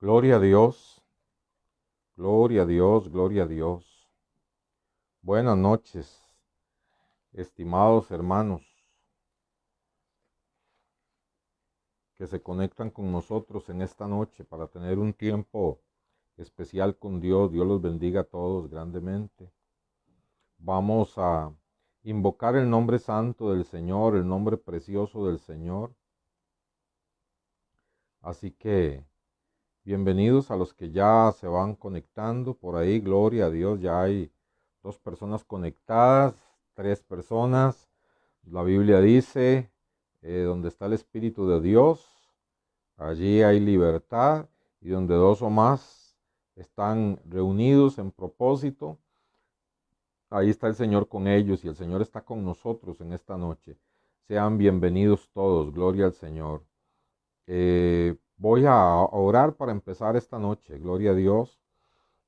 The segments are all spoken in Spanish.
Gloria a Dios, gloria a Dios, gloria a Dios. Buenas noches, estimados hermanos que se conectan con nosotros en esta noche para tener un tiempo especial con Dios. Dios los bendiga a todos grandemente. Vamos a invocar el nombre santo del Señor, el nombre precioso del Señor. Así que bienvenidos a los que ya se van conectando por ahí. Gloria a Dios, ya hay 2 personas conectadas, 3 personas. La Biblia dice, donde está el Espíritu de Dios, allí hay libertad, y donde 2 o más están reunidos en propósito, ahí está el Señor con ellos, y el Señor está con nosotros en esta noche. Sean bienvenidos todos, gloria al Señor. Voy a orar para empezar esta noche, gloria a Dios.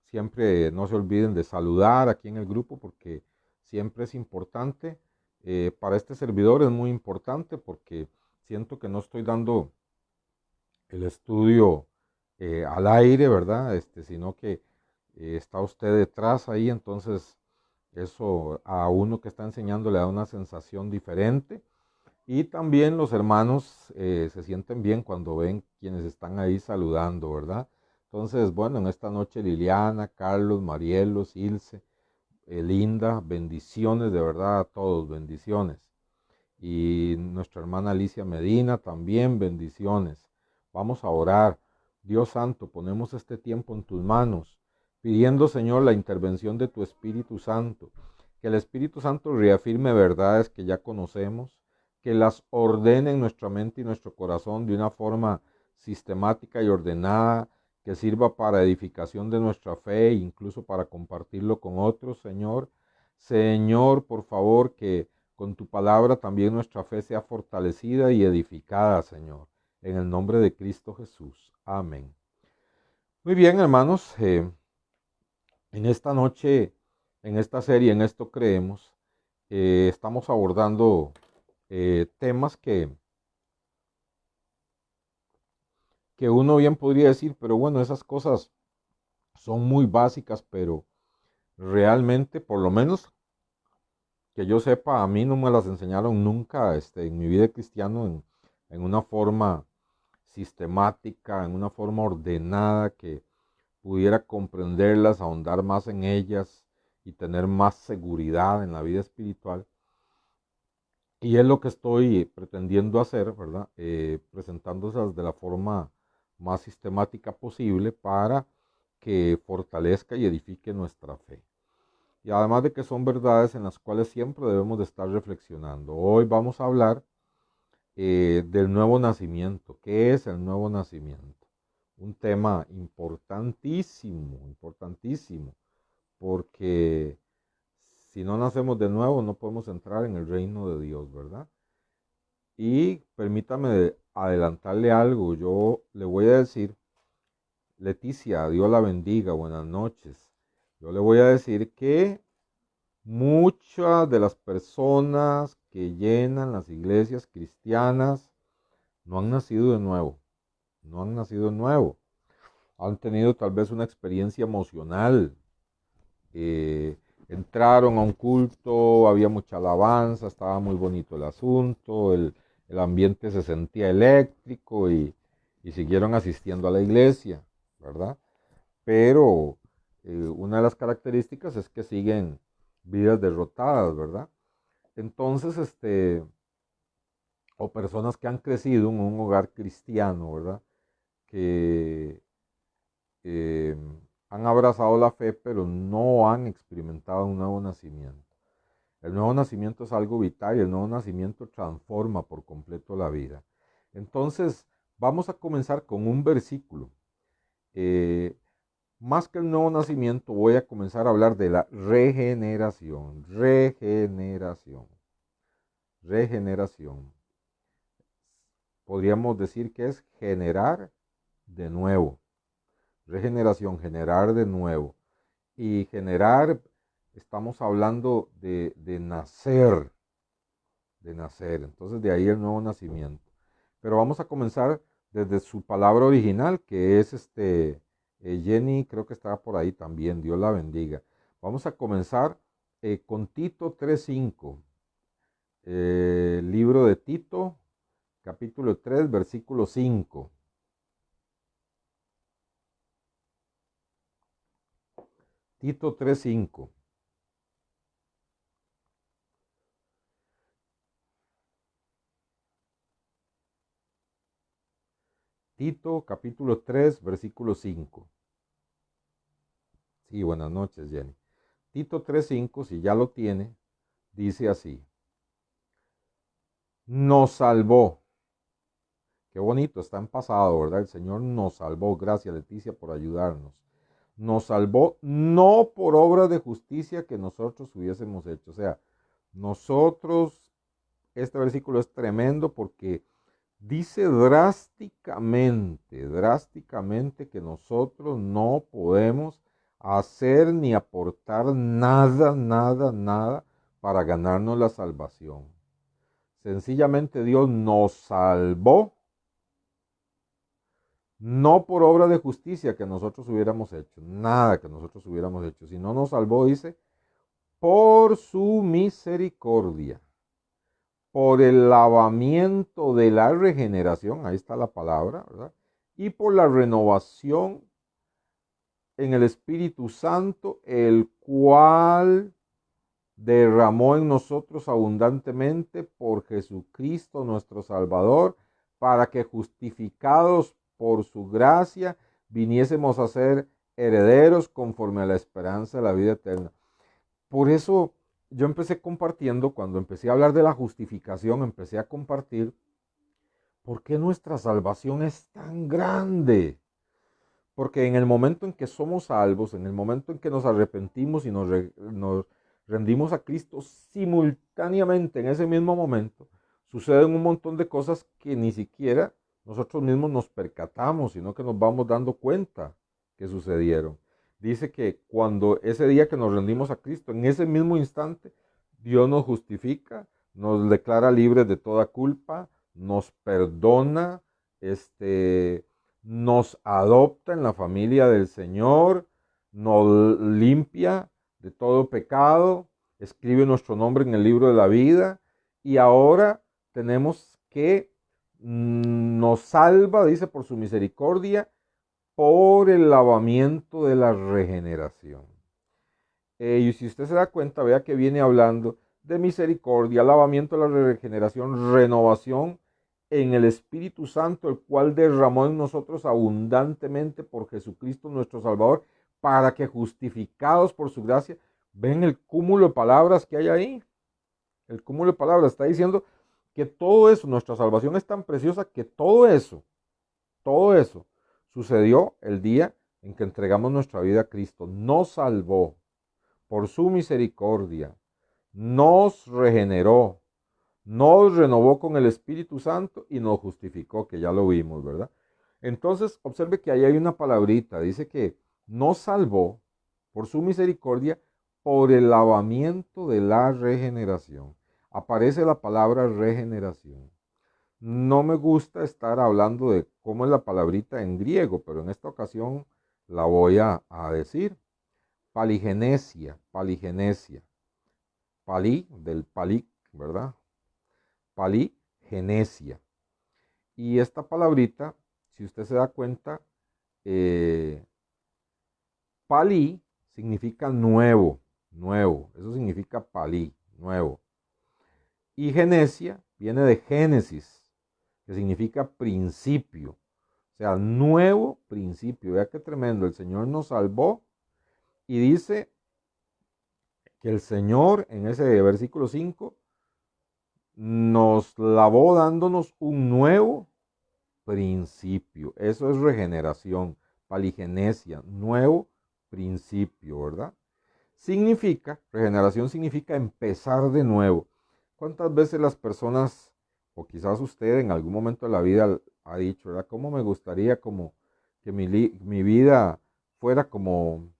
Siempre no se olviden de saludar aquí en el grupo porque siempre es importante. Para este servidor es muy importante porque siento que no estoy dando el estudio al aire, ¿verdad? Sino que está usted detrás ahí, entonces eso a uno que está enseñando le da una sensación diferente. Y también los hermanos se sienten bien cuando ven quienes están ahí saludando, ¿verdad? Entonces, bueno, en esta noche Liliana, Carlos, Marielos, Ilse, Linda, bendiciones de verdad a todos, bendiciones. Y nuestra hermana Alicia Medina también, bendiciones. Vamos a orar. Dios Santo, ponemos este tiempo en tus manos, pidiendo, Señor, la intervención de tu Espíritu Santo. Que el Espíritu Santo reafirme verdades que ya conocemos, que las ordene en nuestra mente y nuestro corazón de una forma sistemática y ordenada, que sirva para edificación de nuestra fe e incluso para compartirlo con otros, Señor. Señor, por favor, que con tu palabra también nuestra fe sea fortalecida y edificada, Señor. En el nombre de Cristo Jesús. Amén. Muy bien, hermanos. En esta noche, en esta serie, en esto creemos, estamos abordando temas que uno bien podría decir, pero bueno, esas cosas son muy básicas, pero realmente, por lo menos que yo sepa, a mí no me las enseñaron nunca en mi vida cristiana en una forma sistemática, en una forma ordenada que pudiera comprenderlas, ahondar más en ellas y tener más seguridad en la vida espiritual. Y es lo que estoy pretendiendo hacer, ¿verdad? Presentándolas de la forma más sistemática posible para que fortalezca y edifique nuestra fe. Y además de que son verdades en las cuales siempre debemos de estar reflexionando. Hoy vamos a hablar del nuevo nacimiento. ¿Qué es el nuevo nacimiento? Un tema importantísimo, importantísimo, porque si no nacemos de nuevo no podemos entrar en el reino de Dios, ¿verdad? Y permítame adelantarle algo, yo le voy a decir, Leticia, Dios la bendiga, buenas noches. Yo le voy a decir que muchas de las personas que llenan las iglesias cristianas no han nacido de nuevo, no han nacido de nuevo. Han tenido tal vez una experiencia emocional. Entraron a un culto, había mucha alabanza, estaba muy bonito el asunto, el ambiente se sentía eléctrico y siguieron asistiendo a la iglesia, ¿verdad? Pero una de las características es que siguen vidas derrotadas, ¿verdad? Entonces, o personas que han crecido en un hogar cristiano, ¿verdad? Que eh, han abrazado la fe, pero no han experimentado un nuevo nacimiento. El nuevo nacimiento es algo vital y el nuevo nacimiento transforma por completo la vida. Entonces, vamos a comenzar con un versículo. Eh, Más que el nuevo nacimiento, voy a comenzar a hablar de la regeneración. Regeneración. Regeneración. Podríamos decir que es generar de nuevo. Regeneración, generar de nuevo. Y generar, estamos hablando de nacer, de nacer. Entonces de ahí el nuevo nacimiento. Pero vamos a comenzar desde su palabra original, que es Jenny, creo que estaba por ahí también, Dios la bendiga. Vamos a comenzar con Tito 3:5, libro de Tito, capítulo 3, versículo 5. Tito 3:5. Tito capítulo 3, versículo 5. Sí, buenas noches, Jenny. Tito 3:5, si ya lo tiene, dice así: nos salvó. Qué bonito, está en pasado, ¿verdad? El Señor nos salvó. Gracias, Leticia, por ayudarnos. Nos salvó no por obras de justicia que nosotros hubiésemos hecho. O sea, nosotros, este versículo es tremendo porque dice drásticamente que nosotros no podemos hacer ni aportar nada para ganarnos la salvación. Sencillamente Dios nos salvó, no por obra de justicia que nosotros hubiéramos hecho, nada que nosotros hubiéramos hecho, sino nos salvó, dice, por su misericordia, por el lavamiento de la regeneración, ahí está la palabra, ¿verdad? Y por la renovación en el Espíritu Santo, el cual derramó en nosotros abundantemente por Jesucristo nuestro Salvador, para que justificados por su gracia viniésemos a ser herederos conforme a la esperanza de la vida eterna. Por eso yo empecé compartiendo, cuando empecé a hablar de la justificación, empecé a compartir por qué nuestra salvación es tan grande. Porque en el momento en que somos salvos, en el momento en que nos arrepentimos y nos rendimos a Cristo, simultáneamente en ese mismo momento, suceden un montón de cosas que ni siquiera nosotros mismos nos percatamos, sino que nos vamos dando cuenta que sucedieron. Dice que cuando ese día que nos rendimos a Cristo, en ese mismo instante, Dios nos justifica, nos declara libres de toda culpa, nos perdona, nos adopta en la familia del Señor, nos limpia de todo pecado, escribe nuestro nombre en el libro de la vida y ahora tenemos que nos salva, dice, por su misericordia, por el lavamiento de la regeneración. Y si usted se da cuenta, vea que viene hablando de misericordia, lavamiento de la regeneración, renovación en el Espíritu Santo, el cual derramó en nosotros abundantemente por Jesucristo nuestro Salvador, para que justificados por su gracia, ven el cúmulo de palabras que hay ahí. El cúmulo de palabras está diciendo que todo eso, nuestra salvación es tan preciosa que todo eso sucedió el día en que entregamos nuestra vida a Cristo. Nos salvó por su misericordia, nos regeneró, nos renovó con el Espíritu Santo y nos justificó, que ya lo vimos, ¿verdad? Entonces, observe que ahí hay una palabrita, dice que nos salvó por su misericordia, por el lavamiento de la regeneración. Aparece la palabra regeneración. No me gusta estar hablando de cómo es la palabrita en griego, pero en esta ocasión la voy a decir. Paligenesia, paligenesia. Palí, del palic, ¿verdad? Paligenesia. Y esta palabrita, si usted se da cuenta, palí significa nuevo, nuevo. Eso significa palí, nuevo. Y genesia viene de Génesis, que significa principio. O sea, nuevo principio. Vea qué tremendo. El Señor nos salvó y dice que el Señor, en ese versículo 5, nos lavó dándonos un nuevo principio. Eso es regeneración, paligenesia, nuevo principio, ¿verdad? Significa, regeneración significa empezar de nuevo. ¿Cuántas veces las personas, o quizás usted en algún momento de la vida ha dicho, ¿verdad? ¿Cómo me gustaría como que mi vida fuera como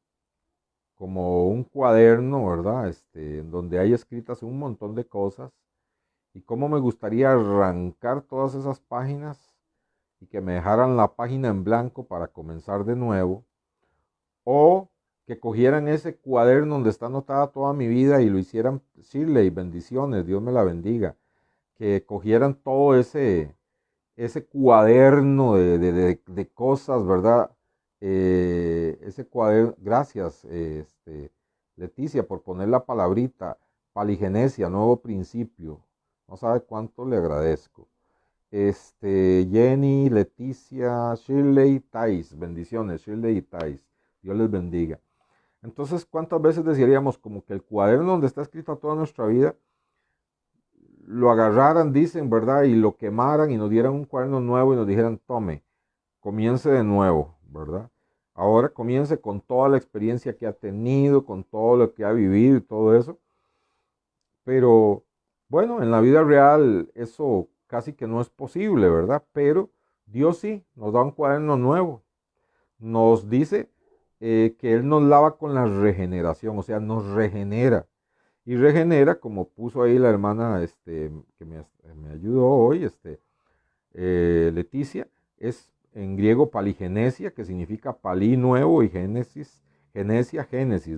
un cuaderno, ¿verdad? En donde hay escritas un montón de cosas y cómo me gustaría arrancar todas esas páginas y que me dejaran la página en blanco para comenzar de nuevo, o que cogieran ese cuaderno donde está anotada toda mi vida y lo hicieran, Shirley, bendiciones, Dios me la bendiga, que cogieran todo ese cuaderno de cosas, ¿verdad? Ese cuaderno, gracias, Leticia, por poner la palabrita, paligenesia, nuevo principio. No sabe cuánto le agradezco. Jenny, Leticia, Shirley, Thais, bendiciones, Shirley y Thais. Dios les bendiga. Entonces, ¿cuántas veces desearíamos como que el cuaderno donde está escrita toda nuestra vida lo agarraran, dicen, ¿verdad? Y lo quemaran y nos dieran un cuaderno nuevo y nos dijeran, tome, comience de nuevo, ¿verdad? Ahora comience con toda la experiencia que ha tenido, con todo lo que ha vivido y todo eso. Pero bueno, en la vida real eso casi que no es posible, ¿verdad? Pero Dios sí nos da un cuaderno nuevo. Nos dice que Él nos lava con la regeneración, o sea, nos regenera. Y regenera, como puso ahí la hermana que me ayudó hoy, Leticia, es en griego paligenesia, que significa palí nuevo, y génesis, genesia, génesis,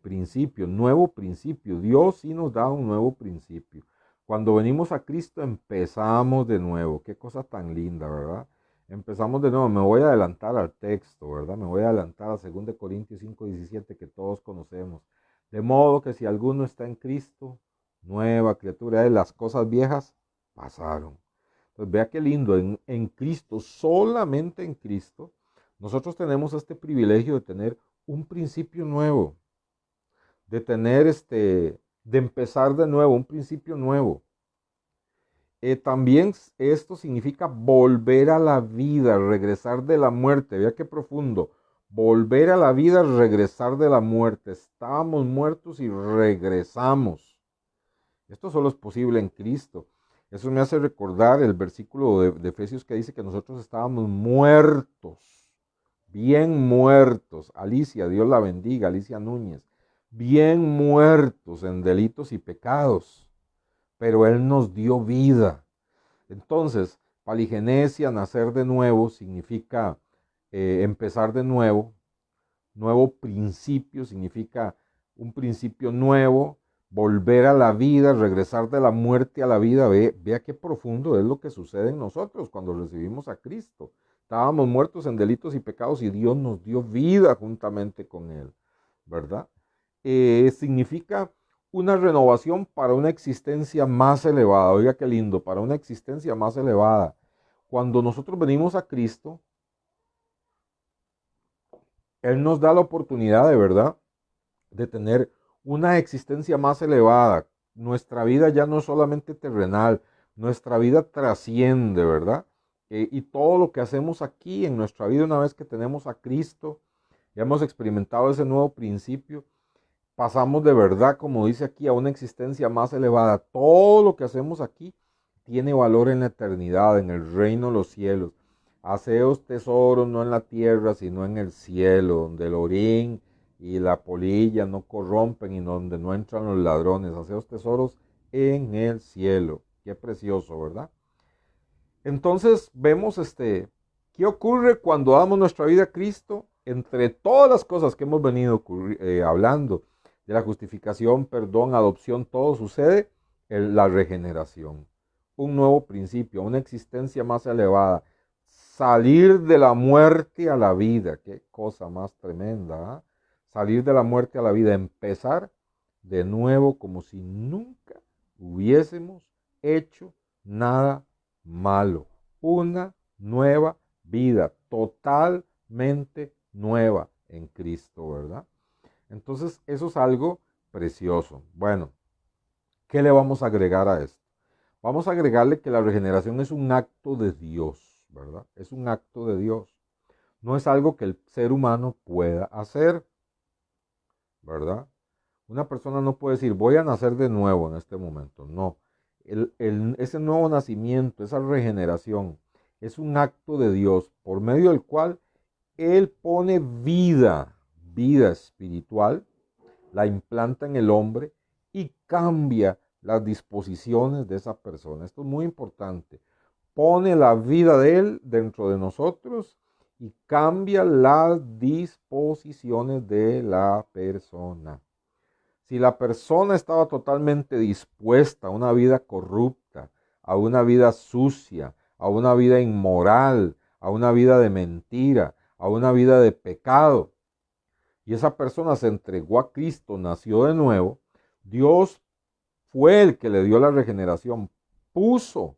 principio, nuevo principio. Dios sí nos da un nuevo principio. Cuando venimos a Cristo empezamos de nuevo. Qué cosa tan linda, ¿verdad? Empezamos de nuevo. Me voy a adelantar al texto, ¿verdad? Me voy a adelantar a 2 Corintios 5:17 que todos conocemos. De modo que si alguno está en Cristo, nueva criatura es, las cosas viejas pasaron. Entonces vea qué lindo, en Cristo, solamente en Cristo, nosotros tenemos este privilegio de tener un principio nuevo, de tener de empezar de nuevo, un principio nuevo. También esto significa volver a la vida, regresar de la muerte. Vea qué profundo. Volver a la vida, regresar de la muerte. Estábamos muertos y regresamos. Esto solo es posible en Cristo. Eso me hace recordar el versículo de Efesios que dice que nosotros estábamos muertos, bien muertos. Alicia, Dios la bendiga, Alicia Núñez. Bien muertos en delitos y pecados, pero Él nos dio vida. Entonces, paligenesia, nacer de nuevo, significa empezar de nuevo. Nuevo principio significa un principio nuevo, volver a la vida, regresar de la muerte a la vida. Vea qué profundo es lo que sucede en nosotros cuando recibimos a Cristo. Estábamos muertos en delitos y pecados y Dios nos dio vida juntamente con Él, ¿verdad? Significa una renovación para una existencia más elevada. Oiga qué lindo, para una existencia más elevada. Cuando nosotros venimos a Cristo, Él nos da la oportunidad de verdad de tener una existencia más elevada. Nuestra vida ya no es solamente terrenal, nuestra vida trasciende, ¿verdad? Y todo lo que hacemos aquí en nuestra vida, una vez que tenemos a Cristo, ya hemos experimentado ese nuevo principio, pasamos de verdad, como dice aquí, a una existencia más elevada. Todo lo que hacemos aquí tiene valor en la eternidad, en el reino de los cielos. Haceos tesoros no en la tierra, sino en el cielo, donde el orín y la polilla no corrompen y donde no entran los ladrones. Haceos tesoros en el cielo. Qué precioso, ¿verdad? Entonces vemos ¿qué ocurre cuando damos nuestra vida a Cristo? Entre todas las cosas que hemos venido hablando, de la justificación, perdón, adopción, todo sucede la regeneración. Un nuevo principio, una existencia más elevada. Salir de la muerte a la vida. Qué cosa más tremenda. ¿Eh? Salir de la muerte a la vida. Empezar de nuevo como si nunca hubiésemos hecho nada malo. Una nueva vida, totalmente nueva en Cristo, ¿verdad? Entonces, eso es algo precioso. Bueno, ¿qué le vamos a agregar a esto? Vamos a agregarle que la regeneración es un acto de Dios, ¿verdad? Es un acto de Dios. No es algo que el ser humano pueda hacer, ¿verdad? Una persona no puede decir, voy a nacer de nuevo en este momento. No. Ese nuevo nacimiento, esa regeneración, es un acto de Dios por medio del cual Él pone vida, vida espiritual, la implanta en el hombre y cambia las disposiciones de esa persona. Esto es muy importante. pone la vida de Él dentro de nosotros y cambia las disposiciones de la persona. Si la persona estaba totalmente dispuesta a una vida corrupta, a una vida sucia, a una vida inmoral, a una vida de mentira, a una vida de pecado, y esa persona se entregó a Cristo, nació de nuevo, Dios fue el que le dio la regeneración, puso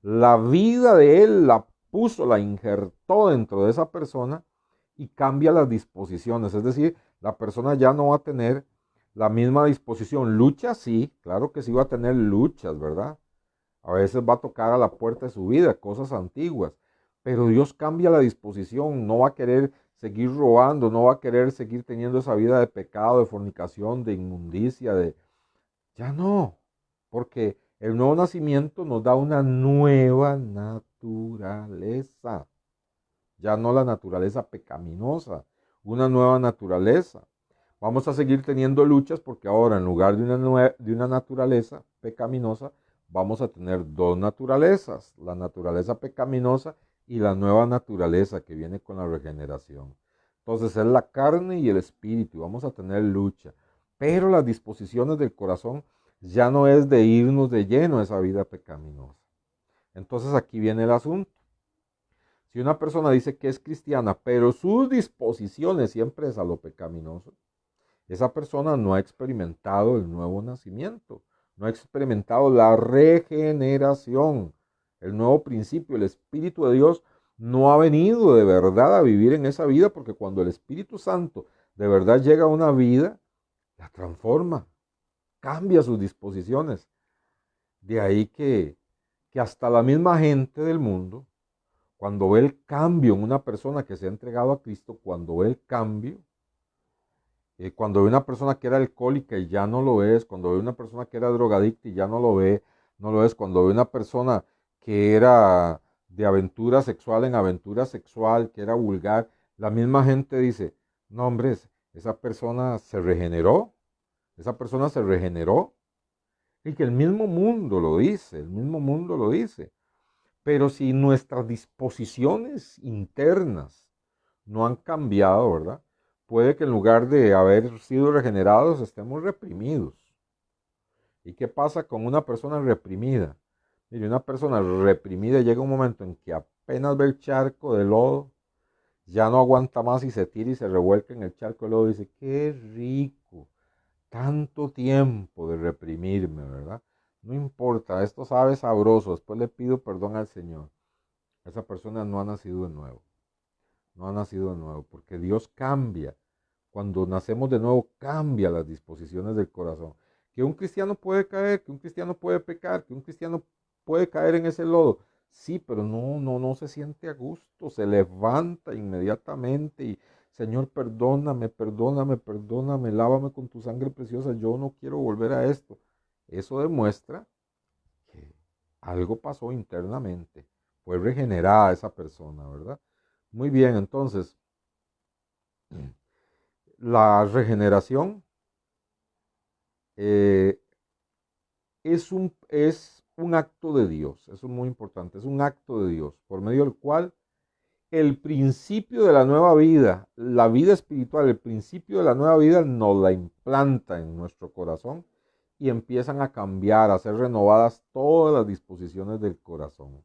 la vida de Él, la puso, la injertó dentro de esa persona y cambia las disposiciones. Es decir, la persona ya no va a tener la misma disposición. Lucha, sí, claro que sí va a tener luchas, ¿verdad? A veces va a tocar a la puerta de su vida cosas antiguas, pero Dios cambia la disposición, no va a querer seguir robando, no va a querer seguir teniendo esa vida de pecado, de fornicación, de inmundicia, de... Ya no, porque el nuevo nacimiento nos da una nueva naturaleza, ya no la naturaleza pecaminosa, una nueva naturaleza. Vamos a seguir teniendo luchas porque ahora en lugar de una naturaleza pecaminosa, vamos a tener dos naturalezas, la naturaleza pecaminosa y la nueva naturaleza que viene con la regeneración. Entonces es la carne y el espíritu, vamos a tener lucha, pero las disposiciones del corazón ya no es de irnos de lleno a esa vida pecaminosa. Entonces aquí viene el asunto. Si una persona dice que es cristiana, pero sus disposiciones siempre es a lo pecaminoso, esa persona no ha experimentado el nuevo nacimiento, no ha experimentado la regeneración, el nuevo principio. El Espíritu de Dios no ha venido de verdad a vivir en esa vida, porque cuando el Espíritu Santo de verdad llega a una vida, la transforma, cambia sus disposiciones. De ahí que hasta la misma gente del mundo, cuando ve el cambio en una persona que se ha entregado a Cristo, cuando ve el cambio, cuando ve una persona que era alcohólica y ya no lo es, cuando ve una persona que era drogadicta y ya no lo ve, no lo es, cuando ve una persona que era de aventura sexual en aventura sexual, que era vulgar, la misma gente dice, no hombre, esa persona se regeneró, esa persona se regeneró, y que el mismo mundo lo dice, el mismo mundo lo dice. Pero si nuestras disposiciones internas no han cambiado, ¿verdad? Puede que en lugar de haber sido regenerados estemos reprimidos. ¿Y qué pasa con una persona reprimida? Mire, una persona reprimida llega un momento en que apenas ve el charco de lodo, ya no aguanta más y se tira y se revuelca en el charco de lodo y dice, qué rico, tanto tiempo de reprimirme, ¿verdad? No importa, esto sabe sabroso, después le pido perdón al Señor. Esa persona no ha nacido de nuevo, no ha nacido de nuevo, porque Dios cambia. Cuando nacemos de nuevo, cambia las disposiciones del corazón. Que un cristiano puede caer, que un cristiano puede pecar, que un cristiano puede caer en ese lodo. Sí, pero no se siente a gusto, se levanta inmediatamente y Señor, perdóname, perdóname, perdóname, lávame con tu sangre preciosa, yo no quiero volver a esto. Eso demuestra que algo pasó internamente, fue regenerada esa persona, ¿verdad? Muy bien, entonces, la regeneración eh, es un acto de Dios, eso es muy importante, es un acto de Dios, por medio del cual el principio de la nueva vida, la vida espiritual, el principio de la nueva vida nos la implanta en nuestro corazón y empiezan a cambiar, a ser renovadas todas las disposiciones del corazón.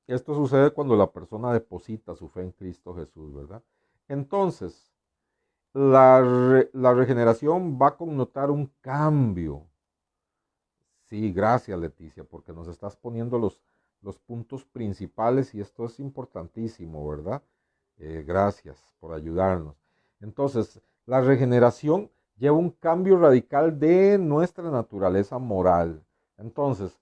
Esto sucede cuando la persona deposita su fe en Cristo Jesús, ¿verdad? Entonces, la regeneración va a connotar un cambio. Sí, gracias Leticia, porque nos estás poniendo los puntos principales y esto es importantísimo, ¿verdad? Gracias por ayudarnos. Entonces, la regeneración lleva un cambio radical de nuestra naturaleza moral. Entonces,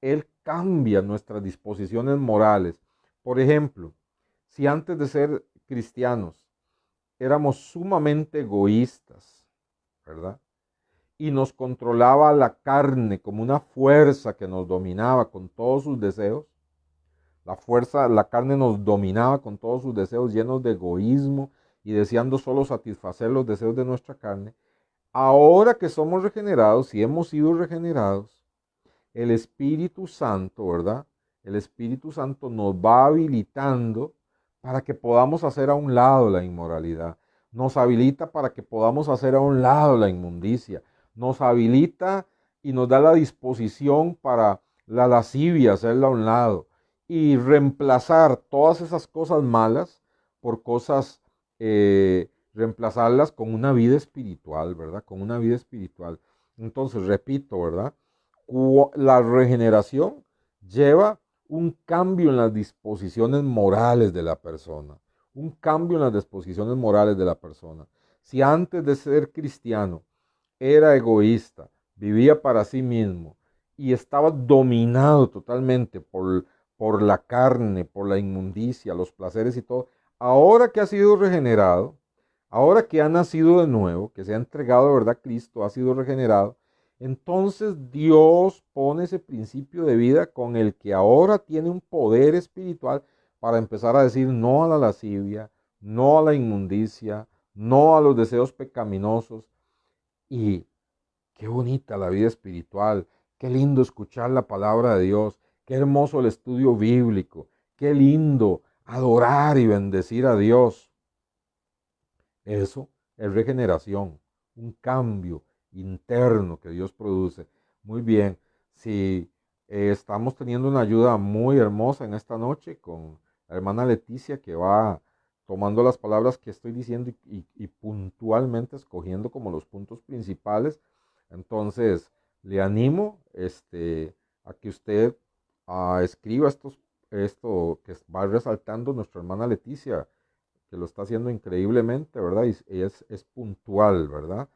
Él cambia nuestras disposiciones morales. Por ejemplo, si antes de ser cristianos éramos sumamente egoístas, ¿verdad? Y nos controlaba la carne como una fuerza que nos dominaba con todos sus deseos. La carne nos dominaba con todos sus deseos llenos de egoísmo y deseando solo satisfacer los deseos de nuestra carne. Ahora que somos regenerados y hemos sido regenerados, el Espíritu Santo, ¿verdad? El Espíritu Santo nos va habilitando para que podamos hacer a un lado la inmoralidad. Nos habilita para que podamos hacer a un lado la inmundicia. Nos habilita y nos da la disposición para la lascivia, hacerla a un lado. Y reemplazar todas esas cosas malas por cosas, reemplazarlas con una vida espiritual, ¿verdad? Con una vida espiritual. Entonces, repito, ¿verdad? La regeneración lleva un cambio en las disposiciones morales de la persona, un cambio en las disposiciones morales de la persona. Si antes de ser cristiano era egoísta, vivía para sí mismo y estaba dominado totalmente por la carne, por la inmundicia, los placeres y todo, ahora que ha sido regenerado, ahora que ha nacido de nuevo, que se ha entregado de verdad a Cristo, ha sido regenerado, entonces Dios pone ese principio de vida con el que ahora tiene un poder espiritual para empezar a decir no a la lascivia, no a la inmundicia, no a los deseos pecaminosos. Y qué bonita la vida espiritual, qué lindo escuchar la palabra de Dios, qué hermoso el estudio bíblico, qué lindo adorar y bendecir a Dios. Eso es regeneración, un cambio interno que Dios produce. Muy bien, si estamos teniendo una ayuda muy hermosa en esta noche con la hermana Leticia que va tomando las palabras que estoy diciendo y puntualmente escogiendo como los puntos principales. Entonces, le animo a que usted escriba esto que va resaltando nuestra hermana Leticia, que lo está haciendo increíblemente, ¿verdad? Y es puntual, ¿verdad?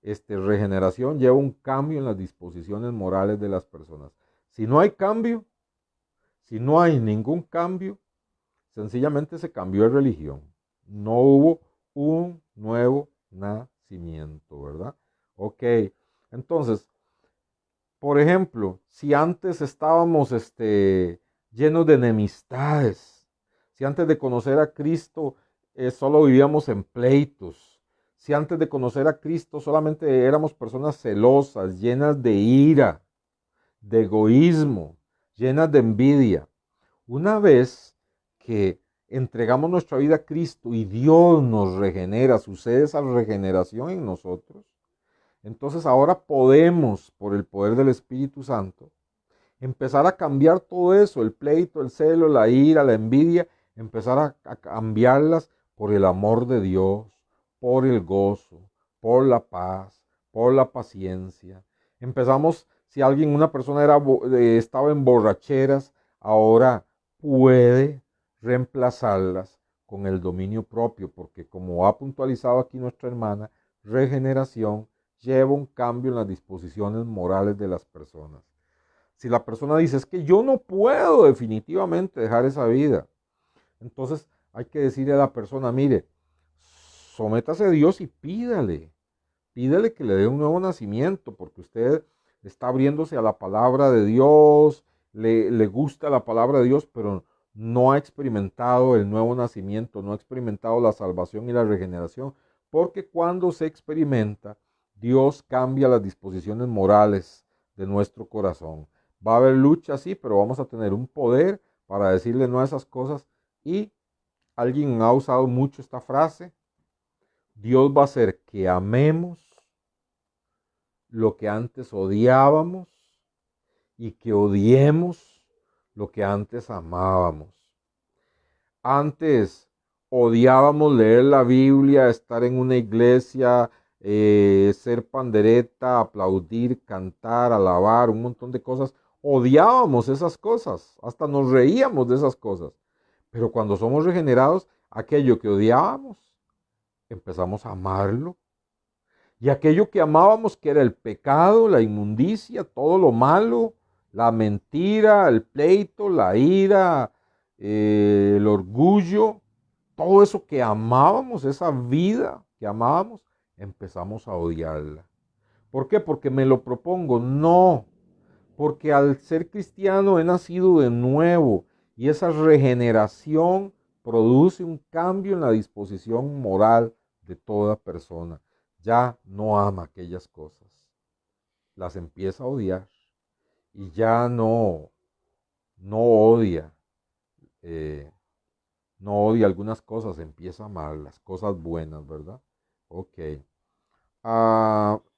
Regeneración lleva un cambio en las disposiciones morales de las personas. Si no hay cambio, si no hay ningún cambio, sencillamente se cambió de religión. No hubo un nuevo nacimiento, ¿verdad? Ok, entonces, por ejemplo, si antes estábamos llenos de enemistades, si antes de conocer a Cristo solo vivíamos en pleitos, si antes de conocer a Cristo solamente éramos personas celosas, llenas de ira, de egoísmo, llenas de envidia, una vez que entregamos nuestra vida a Cristo y Dios nos regenera, sucede esa regeneración en nosotros, entonces ahora podemos, por el poder del Espíritu Santo, empezar a cambiar todo eso, el pleito, el celo, la ira, la envidia, empezar a cambiarlas por el amor de Dios, por el gozo, por la paz, por la paciencia. Empezamos, si alguien, una persona estaba en borracheras, ahora puede reemplazarlas con el dominio propio, porque como ha puntualizado aquí nuestra hermana, regeneración lleva un cambio en las disposiciones morales de las personas. Si la persona dice, es que yo no puedo definitivamente dejar esa vida, entonces hay que decirle a la persona, mire, sométase a Dios y pídale que le dé un nuevo nacimiento, porque usted está abriéndose a la palabra de Dios, le gusta la palabra de Dios, pero no ha experimentado el nuevo nacimiento, no ha experimentado la salvación y la regeneración, porque cuando se experimenta, Dios cambia las disposiciones morales de nuestro corazón. Va a haber lucha, sí, pero vamos a tener un poder para decirle no a esas cosas. Y alguien ha usado mucho esta frase: Dios va a hacer que amemos lo que antes odiábamos y que odiemos lo que antes amábamos. Antes odiábamos leer la Biblia, estar en una iglesia, ser pandereta, aplaudir, cantar, alabar, un montón de cosas. Odiábamos esas cosas, hasta nos reíamos de esas cosas. Pero cuando somos regenerados, aquello que odiábamos, empezamos a amarlo. Y aquello que amábamos, que era el pecado, la inmundicia, todo lo malo, la mentira, el pleito, la ira, el orgullo, todo eso que amábamos, esa vida que amábamos, empezamos a odiarla. ¿Por qué? Porque me lo propongo. No, porque al ser cristiano he nacido de nuevo y esa regeneración produce un cambio en la disposición moral de toda persona. Ya no ama aquellas cosas, las empieza a odiar y ya no odia, eh, no odia algunas cosas, empieza a amar las cosas buenas, ¿verdad? Ok.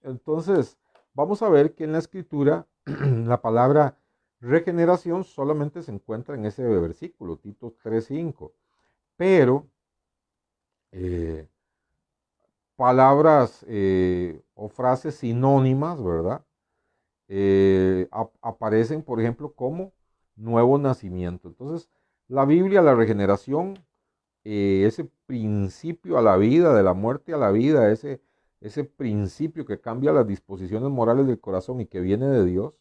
Entonces, vamos a ver que en la escritura la palabra regeneración solamente se encuentra en ese versículo, Tito 3:5, pero eh, palabras o frases sinónimas, ¿verdad? Aparecen, por ejemplo, como nuevo nacimiento. Entonces, la Biblia, la regeneración, ese principio a la vida, de la muerte a la vida, ese principio que cambia las disposiciones morales del corazón y que viene de Dios,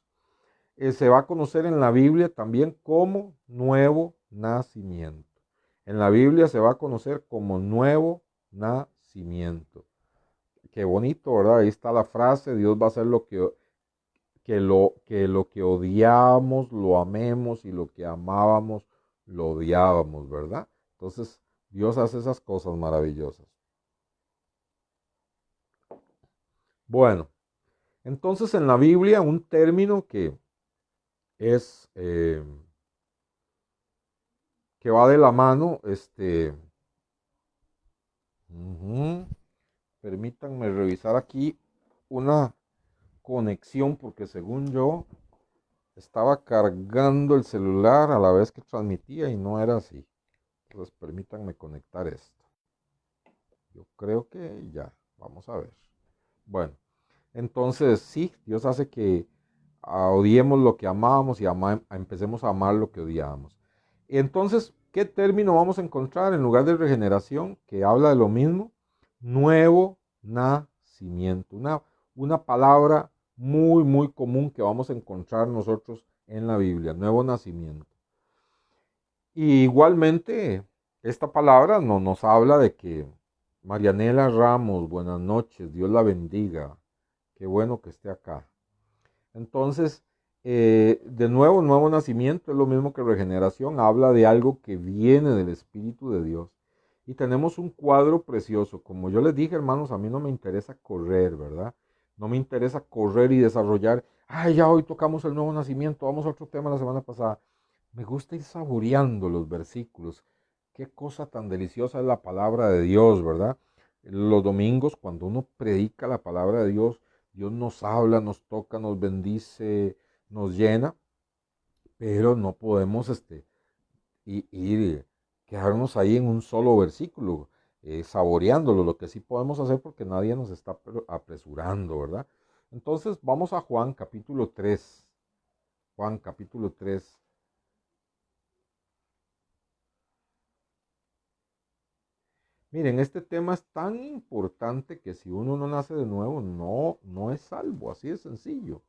se va a conocer en la Biblia también como nuevo nacimiento. En la Biblia se va a conocer como nuevo nacimiento. Qué bonito, ¿verdad? Ahí está la frase, Dios va a hacer lo que odiábamos, lo amemos, y lo que amábamos, lo odiábamos, ¿verdad? Entonces, Dios hace esas cosas maravillosas. Bueno, entonces en la Biblia un término es, que va de la mano, ujú, permítanme revisar aquí una conexión, porque según yo estaba cargando el celular a la vez que transmitía y no era así. Entonces permítanme conectar esto. Yo creo que ya, vamos a ver. Bueno, entonces sí, Dios hace que odiemos lo que amábamos y empecemos a amar lo que odiábamos. Entonces, ¿qué término vamos a encontrar en lugar de regeneración que habla de lo mismo? Nuevo nacimiento. Una palabra muy, muy común que vamos a encontrar nosotros en la Biblia, nuevo nacimiento. Y igualmente, esta palabra no, nos habla de que Marianela Ramos, buenas noches, Dios la bendiga, qué bueno que esté acá. Entonces, de nuevo, nuevo nacimiento es lo mismo que regeneración, habla de algo que viene del Espíritu de Dios. Y tenemos un cuadro precioso. Como yo les dije, hermanos, a mí no me interesa correr, ¿verdad? No me interesa correr y desarrollar. Ay, ya hoy tocamos el nuevo nacimiento, vamos a otro tema la semana pasada. Me gusta ir saboreando los versículos. Qué cosa tan deliciosa es la palabra de Dios, ¿verdad? Los domingos, cuando uno predica la palabra de Dios, Dios nos habla, nos toca, nos bendice, nos llena, pero no podemos ir, quedarnos ahí en un solo versículo, saboreándolo, lo que sí podemos hacer porque nadie nos está apresurando, ¿verdad? Entonces vamos a Juan capítulo 3. Juan capítulo 3. Miren, este tema es tan importante que si uno no nace de nuevo, no es salvo, así de sencillo.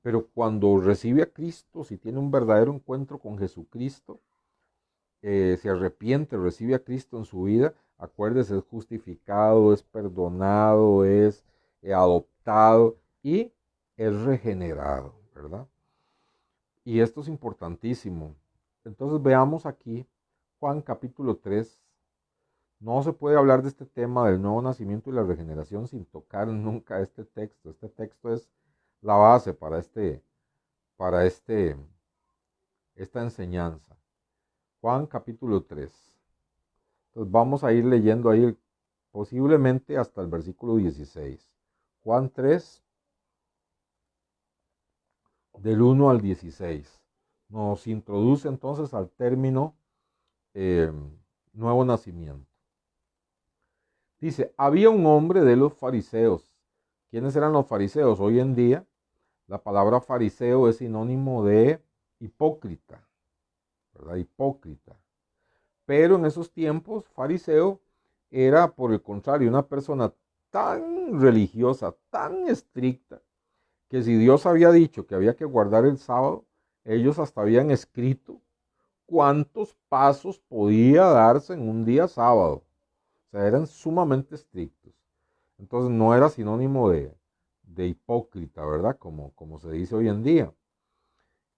Pero cuando recibe a Cristo, si tiene un verdadero encuentro con Jesucristo, se arrepiente, recibe a Cristo en su vida, acuérdese, es justificado, es perdonado, es adoptado y es regenerado, ¿verdad? Y esto es importantísimo. Entonces veamos aquí Juan capítulo 3. No se puede hablar de este tema del nuevo nacimiento y la regeneración sin tocar nunca este texto. Este texto es la base para esta enseñanza. Juan capítulo 3. Entonces vamos a ir leyendo ahí posiblemente hasta el versículo 16. Juan 3, del 1 al 16. Nos introduce entonces al término nuevo nacimiento. Dice, había un hombre de los fariseos. ¿Quiénes eran los fariseos? Hoy en día la palabra fariseo es sinónimo de hipócrita, ¿verdad? Hipócrita. Pero en esos tiempos, fariseo era, por el contrario, una persona tan religiosa, tan estricta, que si Dios había dicho que había que guardar el sábado, ellos hasta habían escrito cuántos pasos podía darse en un día sábado. O sea, eran sumamente estrictos. Entonces no era sinónimo de hipócrita, ¿verdad? Como se dice hoy en día.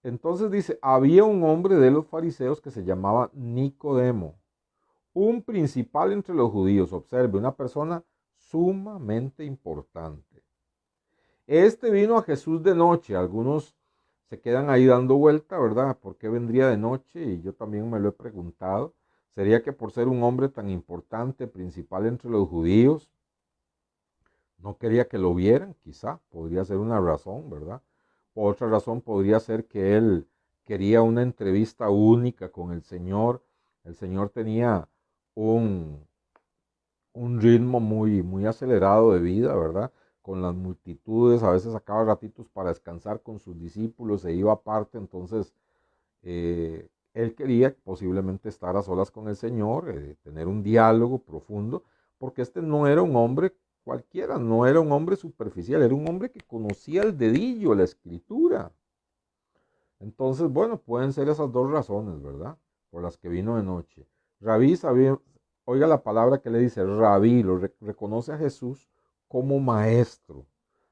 Entonces dice, había un hombre de los fariseos que se llamaba Nicodemo, un principal entre los judíos. Observe, una persona sumamente importante. Este vino a Jesús de noche. Algunos se quedan ahí dando vuelta, ¿verdad? ¿Por qué vendría de noche? Y yo también me lo he preguntado. ¿Sería que por ser un hombre tan importante, principal entre los judíos, no quería que lo vieran? Quizá, podría ser una razón, ¿verdad? Por otra razón podría ser que él quería una entrevista única con el Señor. El Señor tenía un, un ritmo muy acelerado de vida, ¿verdad? Con las multitudes, a veces sacaba ratitos para descansar con sus discípulos, se iba aparte, entonces él quería posiblemente estar a solas con el Señor, tener un diálogo profundo, porque este no era un hombre cualquiera, no era un hombre superficial, era un hombre que conocía el dedillo, la escritura. Entonces, bueno, pueden ser esas dos razones, ¿verdad? Por las que vino de noche. Rabí sabía, oiga la palabra que le dice, Rabí, reconoce a Jesús como maestro.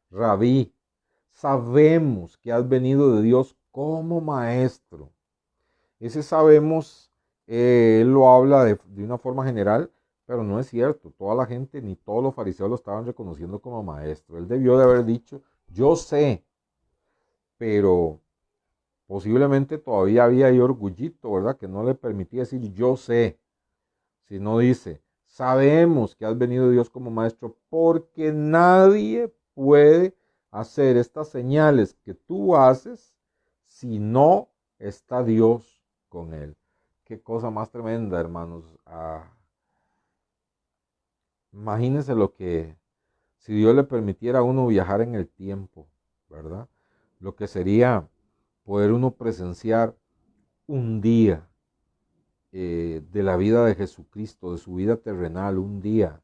Rabí, sabemos que has venido de Dios como maestro. Ese sabemos, él lo habla de una forma general, pero no es cierto. Toda la gente, ni todos los fariseos lo estaban reconociendo como maestro. Él debió de haber dicho, yo sé, pero posiblemente todavía había ahí orgullito, ¿verdad? Que no le permitía decir yo sé, sino dice, sabemos que has venido Dios como maestro, porque nadie puede hacer estas señales que tú haces si no está Dios con él. Qué cosa más tremenda, hermanos. Imagínense lo que, si Dios le permitiera a uno viajar en el tiempo, ¿verdad? Lo que sería poder uno presenciar un día de la vida de Jesucristo, de su vida terrenal, un día,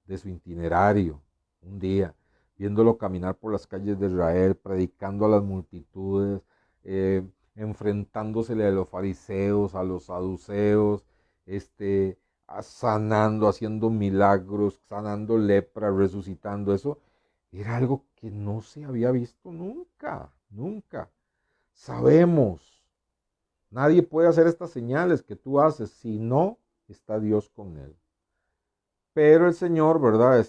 de su itinerario, un día, viéndolo caminar por las calles de Israel, predicando a las multitudes, enfrentándosele a los fariseos, a los saduceos, sanando, haciendo milagros, sanando lepra, resucitando. Eso era algo que no se había visto nunca, nunca. Sabemos. Nadie puede hacer estas señales que tú haces si no está Dios con él. Pero el Señor, ¿verdad?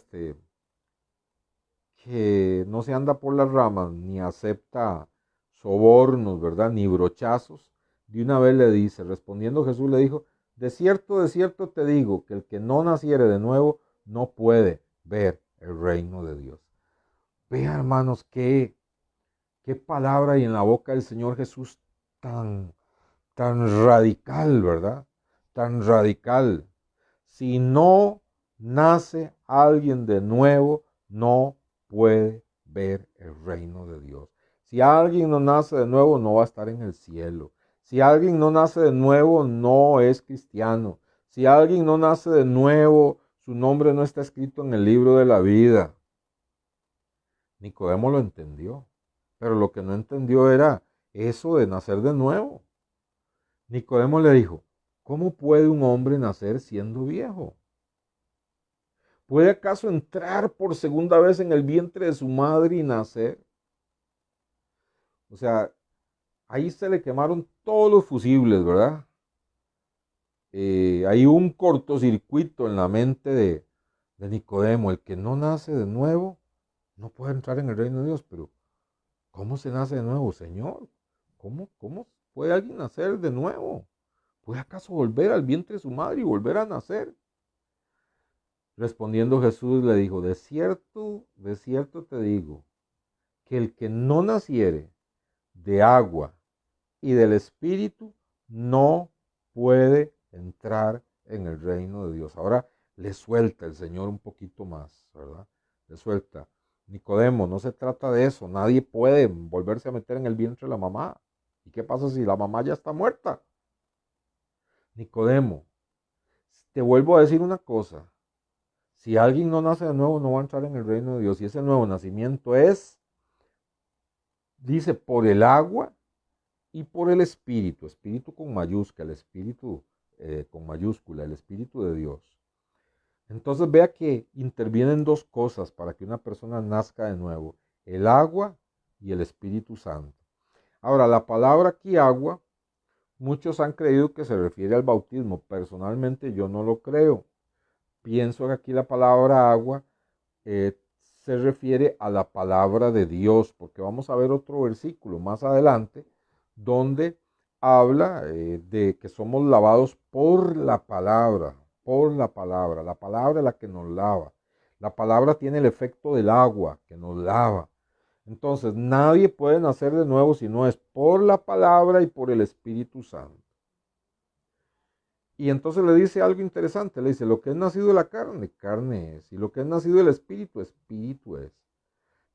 Que no se anda por las ramas, ni acepta sobornos, ¿verdad? Ni brochazos. De una vez le dice, respondiendo Jesús le dijo, de cierto te digo, que el que no naciere de nuevo no puede ver el reino de Dios. Vean, hermanos, qué palabra hay en la boca del Señor Jesús tan radical, ¿verdad? Tan radical. Si no nace alguien de nuevo, no puede ver el reino de Dios. Si alguien no nace de nuevo, no va a estar en el cielo. Si alguien no nace de nuevo, no es cristiano. Si alguien no nace de nuevo, su nombre no está escrito en el libro de la vida. Nicodemo lo entendió, pero lo que no entendió era eso de nacer de nuevo. Nicodemo le dijo, ¿cómo puede un hombre nacer siendo viejo? ¿Puede acaso entrar por segunda vez en el vientre de su madre y nacer? O sea, ahí se le quemaron todos los fusibles, ¿verdad? Hay un cortocircuito en la mente de Nicodemo. El que no nace de nuevo no puede entrar en el reino de Dios. Pero, ¿cómo se nace de nuevo, Señor? ¿Cómo puede alguien nacer de nuevo? ¿Puede acaso volver al vientre de su madre y volver a nacer? Respondiendo Jesús le dijo, de cierto te digo, que el que no naciere de agua y del Espíritu no puede entrar en el reino de Dios. Ahora le suelta el Señor un poquito más, ¿verdad? Le suelta. Nicodemo, no se trata de eso. Nadie puede volverse a meter en el vientre de la mamá. ¿Y qué pasa si la mamá ya está muerta? Nicodemo, te vuelvo a decir una cosa. Si alguien no nace de nuevo, no va a entrar en el reino de Dios. Y ese nuevo nacimiento es, dice, por el agua y por el espíritu. Espíritu con mayúscula, el espíritu con mayúscula, el espíritu de Dios. Entonces vea que intervienen dos cosas para que una persona nazca de nuevo. El agua y el Espíritu Santo. Ahora, la palabra aquí agua, muchos han creído que se refiere al bautismo. Personalmente yo no lo creo. Pienso que aquí la palabra agua se refiere a la palabra de Dios, porque vamos a ver otro versículo más adelante donde habla de que somos lavados por la palabra, la palabra es la que nos lava. La palabra tiene el efecto del agua que nos lava. Entonces, nadie puede nacer de nuevo si no es por la palabra y por el Espíritu Santo. Y entonces le dice algo interesante, le dice, lo que es nacido de la carne, carne es, y lo que es nacido del Espíritu, Espíritu es.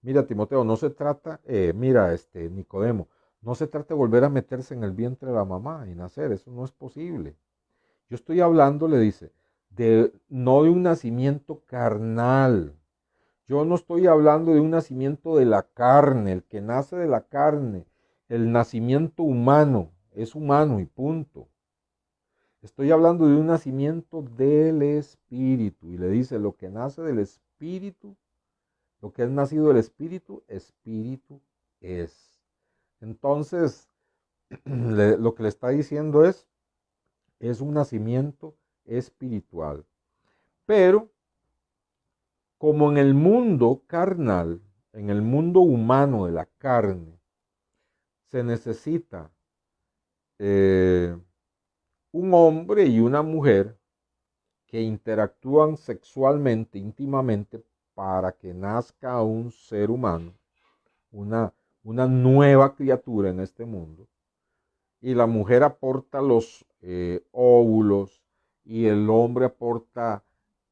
Mira, Timoteo, no se trata, Nicodemo, no se trata de volver a meterse en el vientre de la mamá y nacer, eso no es posible. Yo estoy hablando, le dice, no de un nacimiento carnal. Yo no estoy hablando de un nacimiento de la carne, el que nace de la carne, el nacimiento humano, es humano y punto. Estoy hablando de un nacimiento del Espíritu. Y le dice, lo que nace del Espíritu, lo que es nacido del Espíritu, Espíritu es. Entonces, lo que le está diciendo es un nacimiento espiritual. Pero, como en el mundo carnal, en el mundo humano de la carne, se necesita un hombre y una mujer que interactúan sexualmente, íntimamente, para que nazca un ser humano, una nueva criatura en este mundo. Y la mujer aporta los óvulos y el hombre aporta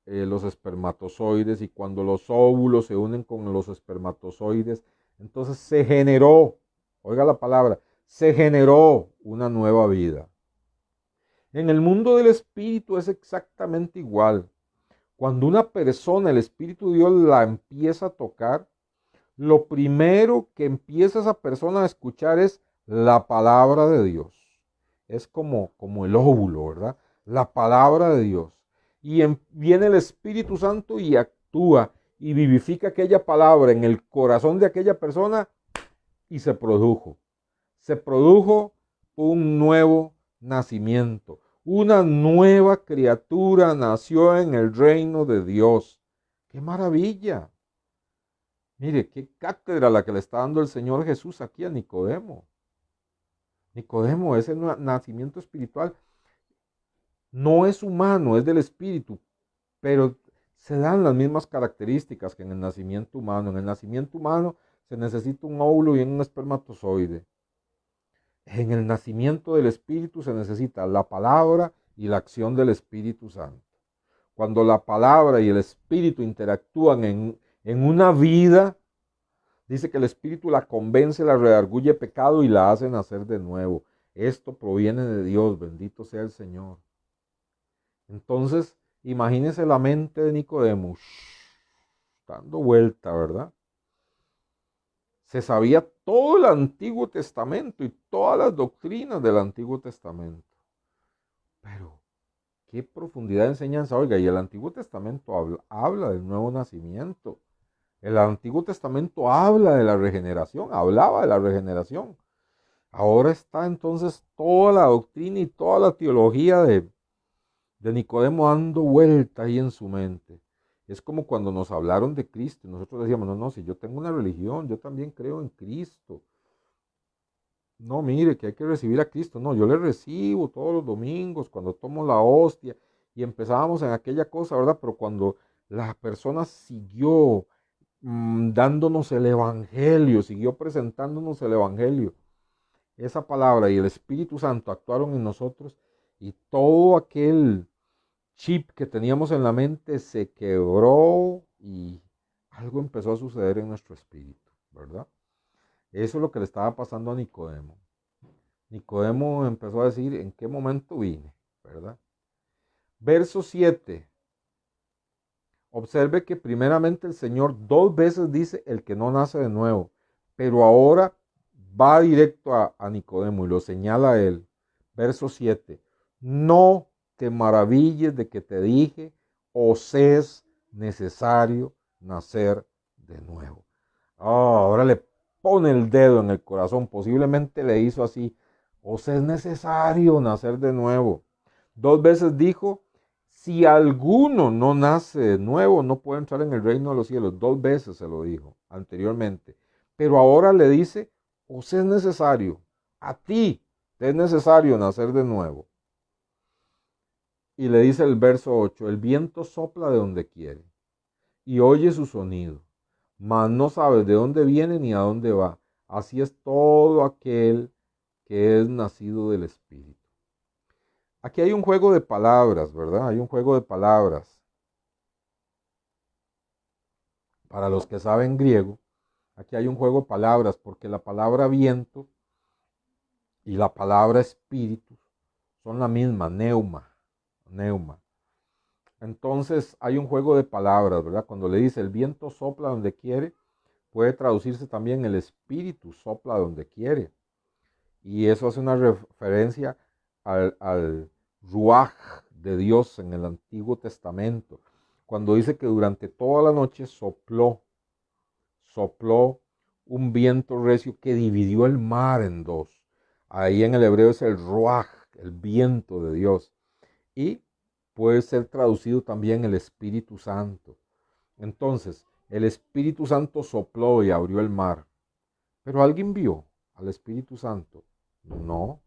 los espermatozoides, y cuando los óvulos se unen con los espermatozoides, entonces se generó, oiga la palabra, se generó una nueva vida. En el mundo del espíritu es exactamente igual. Cuando una persona, el Espíritu de Dios la empieza a tocar, lo primero que empieza esa persona a escuchar es la palabra de Dios. Es como el óvulo, ¿verdad? La palabra de Dios. Y viene el Espíritu Santo y actúa y vivifica aquella palabra en el corazón de aquella persona y se produjo. Se produjo un nuevo nacimiento. Una nueva criatura nació en el reino de Dios. ¡Qué maravilla! Mire, qué cátedra la que le está dando el Señor Jesús aquí a Nicodemo. Nicodemo, ese nacimiento espiritual no es humano, es del espíritu, pero se dan las mismas características que en el nacimiento humano. En el nacimiento humano se necesita un óvulo y un espermatozoide. En el nacimiento del Espíritu se necesita la palabra y la acción del Espíritu Santo. Cuando la palabra y el Espíritu interactúan en una vida, dice que el Espíritu la convence, la redarguye pecado y la hace nacer de nuevo. Esto proviene de Dios, bendito sea el Señor. Entonces, imagínense la mente de Nicodemo, dando vuelta, ¿verdad? Se sabía todo el Antiguo Testamento y todas las doctrinas del Antiguo Testamento. Pero, qué profundidad de enseñanza. Oiga, y el Antiguo Testamento habla del nuevo nacimiento. El Antiguo Testamento habla de la regeneración, hablaba de la regeneración. Ahora está entonces toda la doctrina y toda la teología de Nicodemo dando vuelta ahí en su mente. Es como cuando nos hablaron de Cristo y nosotros decíamos, no, si yo tengo una religión, yo también creo en Cristo. No, mire, que hay que recibir a Cristo. No, yo le recibo todos los domingos cuando tomo la hostia, y empezábamos en aquella cosa, ¿verdad? Pero cuando la persona siguió dándonos el Evangelio, siguió presentándonos el Evangelio, esa palabra y el Espíritu Santo actuaron en nosotros, y todo aquel chip que teníamos en la mente se quebró y algo empezó a suceder en nuestro espíritu, ¿verdad? Eso es lo que le estaba pasando a Nicodemo. Nicodemo empezó a decir, ¿en qué momento vine? ¿Verdad? Verso 7. Observe que primeramente el Señor 2 veces dice el que no nace de nuevo, pero ahora va directo a Nicodemo y lo señala a él. Verso 7. No te maravilles de que te dije, os es necesario nacer de nuevo. Ahora le pone el dedo en el corazón, posiblemente le hizo así, os es necesario nacer de nuevo. 2 veces dijo, si alguno no nace de nuevo, no puede entrar en el reino de los cielos. 2 veces se lo dijo anteriormente. Pero ahora le dice, os es necesario, a ti te es necesario nacer de nuevo. Y le dice el verso 8, el viento sopla de donde quiere y oye su sonido, mas no sabes de dónde viene ni a dónde va. Así es todo aquel que es nacido del Espíritu. Aquí hay un juego de palabras, ¿verdad? Hay un juego de palabras. Para los que saben griego, aquí hay un juego de palabras, porque la palabra viento y la palabra espíritu son la misma, neuma. Entonces hay un juego de palabras, ¿verdad? Cuando le dice el viento sopla donde quiere, puede traducirse también el espíritu sopla donde quiere. Y eso hace una referencia al ruaj de Dios en el Antiguo Testamento, cuando dice que durante toda la noche sopló un viento recio que dividió el mar en dos. Ahí en el hebreo es el ruaj, el viento de Dios. Y puede ser traducido también el Espíritu Santo. Entonces, el Espíritu Santo sopló y abrió el mar. Pero ¿alguien vio al Espíritu Santo? No.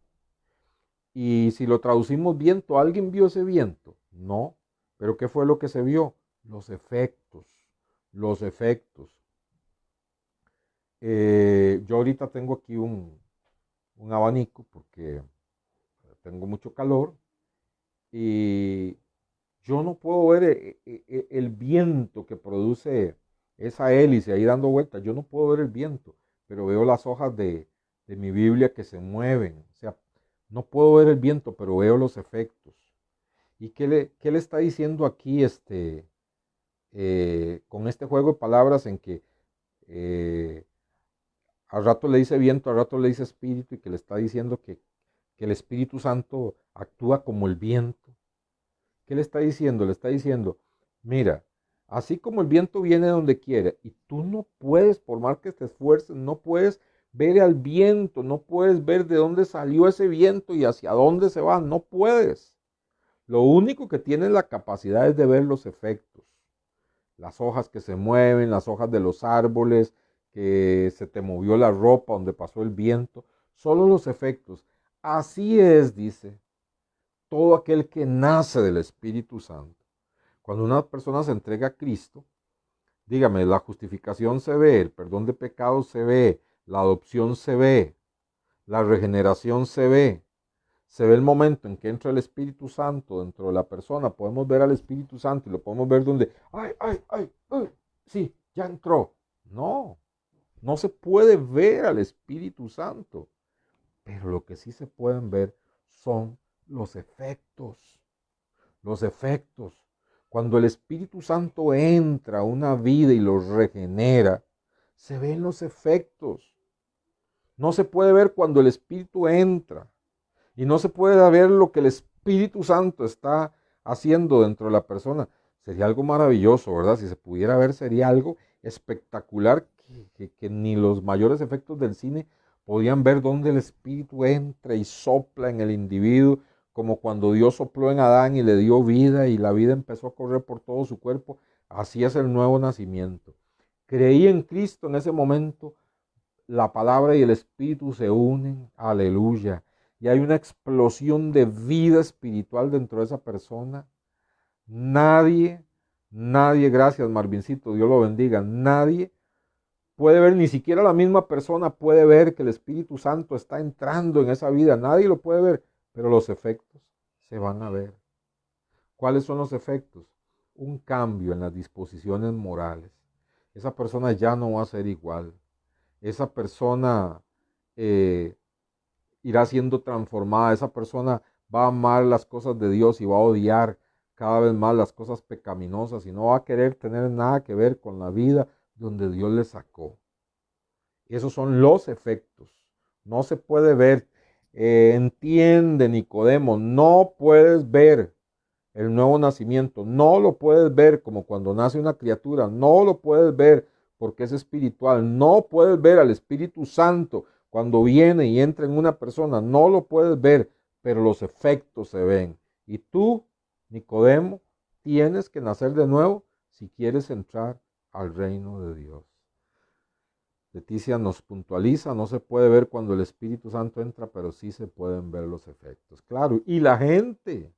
Y si lo traducimos viento, ¿alguien vio ese viento? No. Pero ¿qué fue lo que se vio? Los efectos. Los efectos. Yo ahorita tengo aquí un abanico porque tengo mucho calor y yo no puedo ver el viento que produce esa hélice ahí dando vueltas. Yo no puedo ver el viento, pero veo las hojas de mi Biblia que se mueven. O sea, no puedo ver el viento, pero veo los efectos. ¿Y qué le está diciendo aquí con este juego de palabras en que al rato le dice viento, al rato le dice espíritu y que le está diciendo que el Espíritu Santo actúa como el viento? ¿Qué le está diciendo? Le está diciendo, mira, así como el viento viene de donde quiere y tú no puedes, por más que te esfuerces, no puedes ver al viento, no puedes ver de dónde salió ese viento y hacia dónde se va, no puedes. Lo único que tienes la capacidad es de ver los efectos, las hojas que se mueven, las hojas de los árboles, que se te movió la ropa donde pasó el viento, solo los efectos. Así es, dice, todo aquel que nace del Espíritu Santo. Cuando una persona se entrega a Cristo, dígame, la justificación se ve, el perdón de pecados se ve, la adopción se ve, la regeneración se ve el momento en que entra el Espíritu Santo dentro de la persona, podemos ver al Espíritu Santo y lo podemos ver donde, ay, sí, ya entró. No, no se puede ver al Espíritu Santo, pero lo que sí se pueden ver son los efectos. Los efectos. Cuando el Espíritu Santo entra a una vida y los regenera, se ven los efectos. No se puede ver cuando el Espíritu entra y no se puede ver lo que el Espíritu Santo está haciendo dentro de la persona. Sería algo maravilloso, ¿verdad? Si se pudiera ver, sería algo espectacular que ni los mayores efectos del cine podían ver donde el Espíritu entra y sopla en el individuo, como cuando Dios sopló en Adán y le dio vida y la vida empezó a correr por todo su cuerpo. Así es el nuevo nacimiento. Creí en Cristo en ese momento, la palabra y el Espíritu se unen, aleluya, y hay una explosión de vida espiritual dentro de esa persona. Nadie, gracias Marvincito, Dios lo bendiga, nadie puede ver, ni siquiera la misma persona puede ver que el Espíritu Santo está entrando en esa vida, nadie lo puede ver, pero los efectos se van a ver. ¿Cuáles son los efectos? Un cambio en las disposiciones morales. Esa persona ya no va a ser igual. Esa persona irá siendo transformada. Esa persona va a amar las cosas de Dios y va a odiar cada vez más las cosas pecaminosas y no va a querer tener nada que ver con la vida donde Dios le sacó. Esos son los efectos. No se puede ver. Entiende, Nicodemo, no puedes ver el nuevo nacimiento. No lo puedes ver como cuando nace una criatura. No lo puedes ver porque es espiritual. No puedes ver al Espíritu Santo cuando viene y entra en una persona. No lo puedes ver, pero los efectos se ven. Y tú, Nicodemo, tienes que nacer de nuevo si quieres entrar al reino de Dios. Leticia nos puntualiza, no se puede ver cuando el Espíritu Santo entra, pero sí se pueden ver los efectos. Claro, y la gente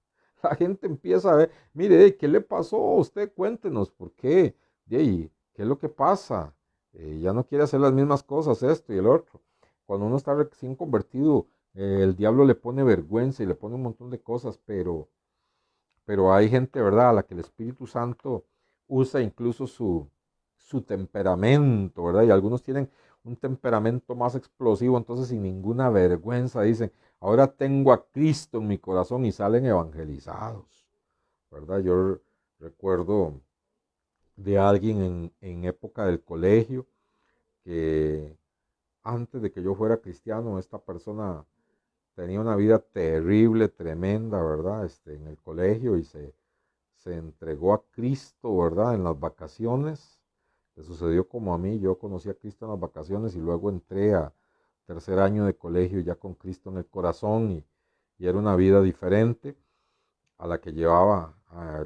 empieza a ver, mire, ¿qué le pasó a usted? Cuéntenos, ¿por qué? ¿Qué es lo que pasa? Ya no quiere hacer las mismas cosas, esto y el otro. Cuando uno está recién convertido, el diablo le pone vergüenza y le pone un montón de cosas, pero hay gente, ¿verdad?, a la que el Espíritu Santo usa incluso su temperamento, ¿verdad? Y algunos tienen un temperamento más explosivo, entonces sin ninguna vergüenza dicen, ahora tengo a Cristo en mi corazón y salen evangelizados, ¿verdad? Yo recuerdo de alguien en época del colegio que antes de que yo fuera cristiano, esta persona tenía una vida terrible, tremenda, ¿verdad? En el colegio y se entregó a Cristo, ¿verdad? En las vacaciones. Le sucedió como a mí, yo conocí a Cristo en las vacaciones y luego entré a tercer año de colegio ya con Cristo en el corazón y era una vida diferente a la que llevaba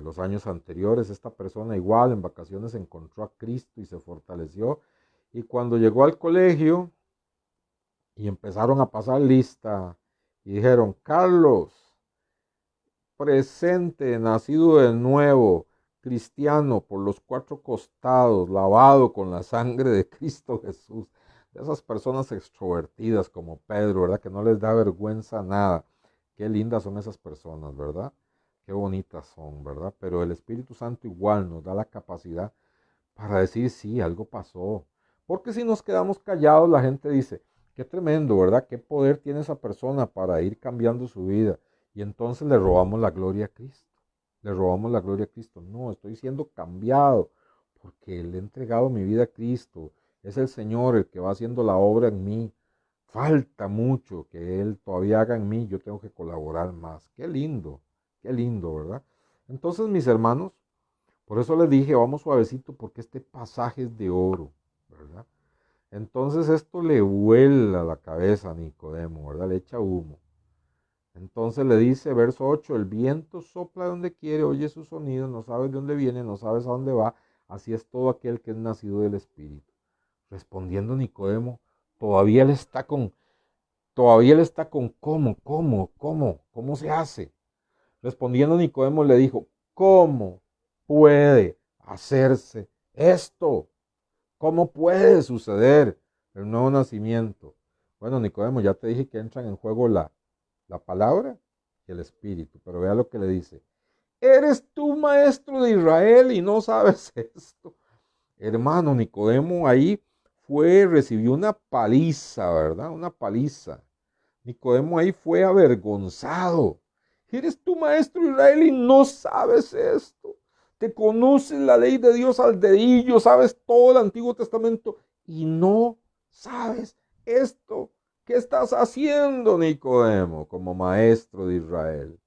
los años anteriores. Esta persona igual en vacaciones encontró a Cristo y se fortaleció. Y cuando llegó al colegio y empezaron a pasar lista y dijeron, Carlos, presente, nacido de nuevo, cristiano por los cuatro costados, lavado con la sangre de Cristo Jesús. De esas personas extrovertidas como Pedro, ¿verdad? Que no les da vergüenza nada. Qué lindas son esas personas, ¿verdad? Qué bonitas son, ¿verdad? Pero el Espíritu Santo igual nos da la capacidad para decir, sí, algo pasó. Porque si nos quedamos callados, la gente dice, qué tremendo, ¿verdad? Qué poder tiene esa persona para ir cambiando su vida. Y entonces le robamos la gloria a Cristo. Le robamos la gloria a Cristo. No, estoy siendo cambiado porque le he entregado mi vida a Cristo. Es el Señor el que va haciendo la obra en mí. Falta mucho que Él todavía haga en mí. Yo tengo que colaborar más. qué lindo, ¿verdad? Entonces, mis hermanos, por eso les dije, vamos suavecito porque este pasaje es de oro, ¿verdad? Entonces esto le vuela la cabeza a Nicodemo, ¿verdad? Le echa humo. Entonces le dice, verso 8, el viento sopla donde quiere, oye su sonido, no sabes de dónde viene, no sabes a dónde va, así es todo aquel que es nacido del Espíritu. Respondiendo Nicodemo, todavía él está con, ¿cómo se hace? Respondiendo Nicodemo le dijo, ¿cómo puede hacerse esto? ¿Cómo puede suceder el nuevo nacimiento? Bueno, Nicodemo, ya te dije que entran en juego la palabra y el espíritu, pero vea lo que le dice. ¿Eres tú maestro de Israel y no sabes esto? Hermano, Nicodemo ahí recibió una paliza, ¿verdad? Una paliza. Nicodemo ahí fue avergonzado. ¿Eres tú maestro de Israel y no sabes esto? Te conoces la ley de Dios al dedillo, sabes todo el Antiguo Testamento y no sabes esto. ¿Qué estás haciendo, Nicodemo, como maestro de Israel?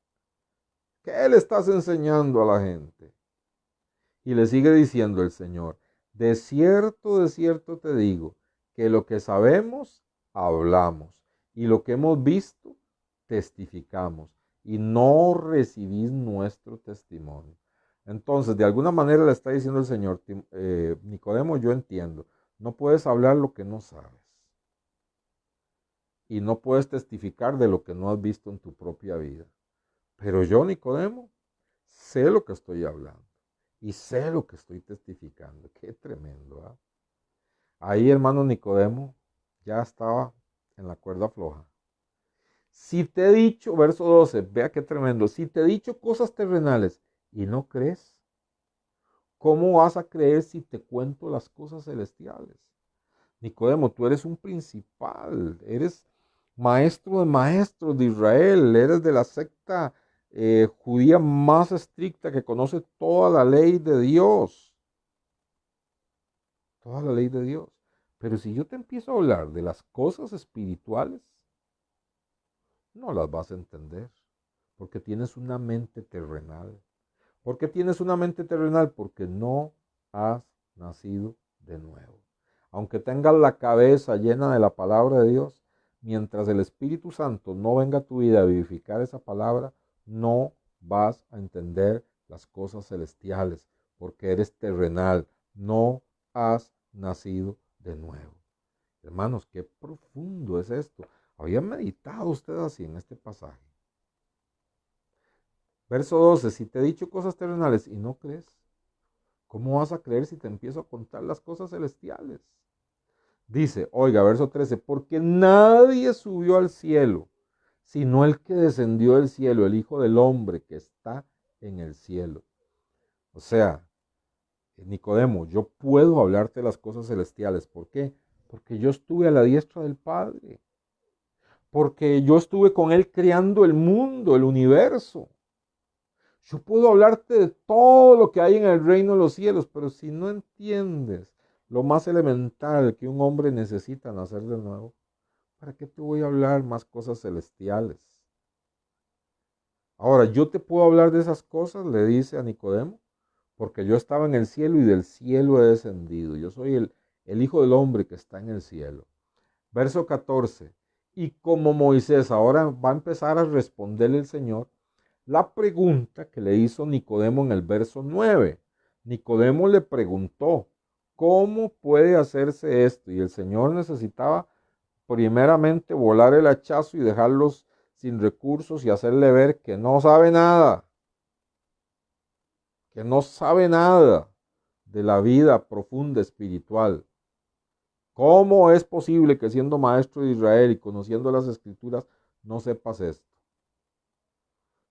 ¿Qué le estás enseñando a la gente? Y le sigue diciendo el Señor, de cierto te digo, que lo que sabemos, hablamos, y lo que hemos visto, testificamos, y no recibís nuestro testimonio. Entonces, de alguna manera le está diciendo el Señor, Nicodemo, yo entiendo, no puedes hablar lo que no sabes, y no puedes testificar de lo que no has visto en tu propia vida. Pero yo, Nicodemo, sé lo que estoy hablando y sé lo que estoy testificando. Qué tremendo, ¿eh? Ahí, hermano Nicodemo, ya estaba en la cuerda floja. Si te he dicho, verso 12, vea qué tremendo, si te he dicho cosas terrenales y no crees, ¿cómo vas a creer si te cuento las cosas celestiales? Nicodemo, tú eres un principal, eres maestro de maestros de Israel, eres de la secta judía más estricta que conoce toda la ley de Dios, toda la ley de Dios. Pero si yo te empiezo a hablar de las cosas espirituales, no las vas a entender, porque tienes una mente terrenal. ¿Por qué tienes una mente terrenal? Porque no has nacido de nuevo. Aunque tengas la cabeza llena de la palabra de Dios, mientras el Espíritu Santo no venga a tu vida a vivificar esa palabra, no vas a entender las cosas celestiales, porque eres terrenal, no has nacido de nuevo. Hermanos, qué profundo es esto. ¿Había meditado usted así en este pasaje? Verso 12, si te he dicho cosas terrenales y no crees, ¿cómo vas a creer si te empiezo a contar las cosas celestiales? Dice, oiga, verso 13, porque nadie subió al cielo, sino el que descendió del cielo, el Hijo del Hombre que está en el cielo. O sea, Nicodemo, yo puedo hablarte de las cosas celestiales. ¿Por qué? Porque yo estuve a la diestra del Padre. Porque yo estuve con Él creando el mundo, el universo. Yo puedo hablarte de todo lo que hay en el reino de los cielos, pero si no entiendes lo más elemental que un hombre necesita nacer de nuevo, ¿para qué te voy a hablar más cosas celestiales? Ahora, yo te puedo hablar de esas cosas, le dice a Nicodemo, porque yo estaba en el cielo y del cielo he descendido. Yo soy el Hijo del Hombre que está en el cielo. Verso 14. Y como Moisés ahora va a empezar a responderle el Señor la pregunta que le hizo Nicodemo en el verso 9. Nicodemo le preguntó, ¿cómo puede hacerse esto? Y el Señor necesitaba primeramente volar el hachazo y dejarlos sin recursos y hacerle ver que no sabe nada, que no sabe nada de la vida profunda espiritual. ¿Cómo es posible que siendo maestro de Israel y conociendo las escrituras no sepas esto?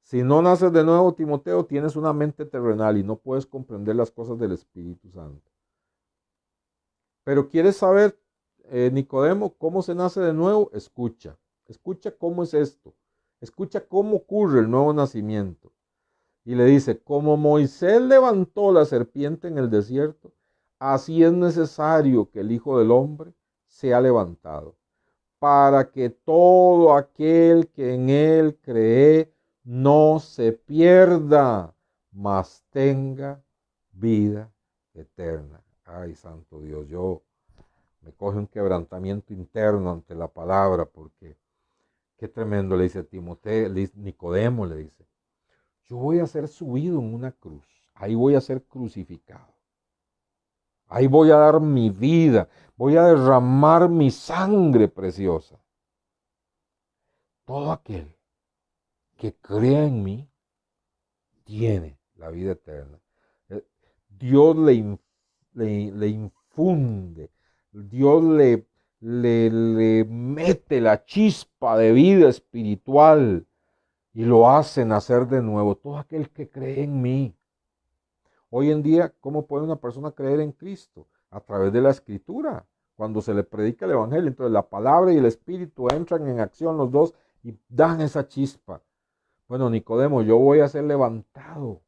Si no naces de nuevo, Timoteo, tienes una mente terrenal y no puedes comprender las cosas del Espíritu Santo. Pero ¿quieres saber, Nicodemo, cómo se nace de nuevo? Escucha. Escucha cómo es esto. Escucha cómo ocurre el nuevo nacimiento. Y le dice, como Moisés levantó la serpiente en el desierto, así es necesario que el Hijo del Hombre sea levantado, para que todo aquel que en él cree no se pierda, mas tenga vida eterna. Ay, santo Dios, yo me coge un quebrantamiento interno ante la palabra, porque qué tremendo, le dice Timoteo, Nicodemo le dice, yo voy a ser subido en una cruz, ahí voy a ser crucificado, ahí voy a dar mi vida, voy a derramar mi sangre preciosa. Todo aquel que crea en mí tiene la vida eterna. Dios le infunde, Dios le mete la chispa de vida espiritual y lo hace nacer de nuevo. Todo aquel que cree en mí. Hoy en día, ¿cómo puede una persona creer en Cristo? A través de la Escritura. Cuando se le predica el Evangelio, entonces la palabra y el Espíritu entran en acción los dos y dan esa chispa. Bueno, Nicodemo, yo voy a ser levantado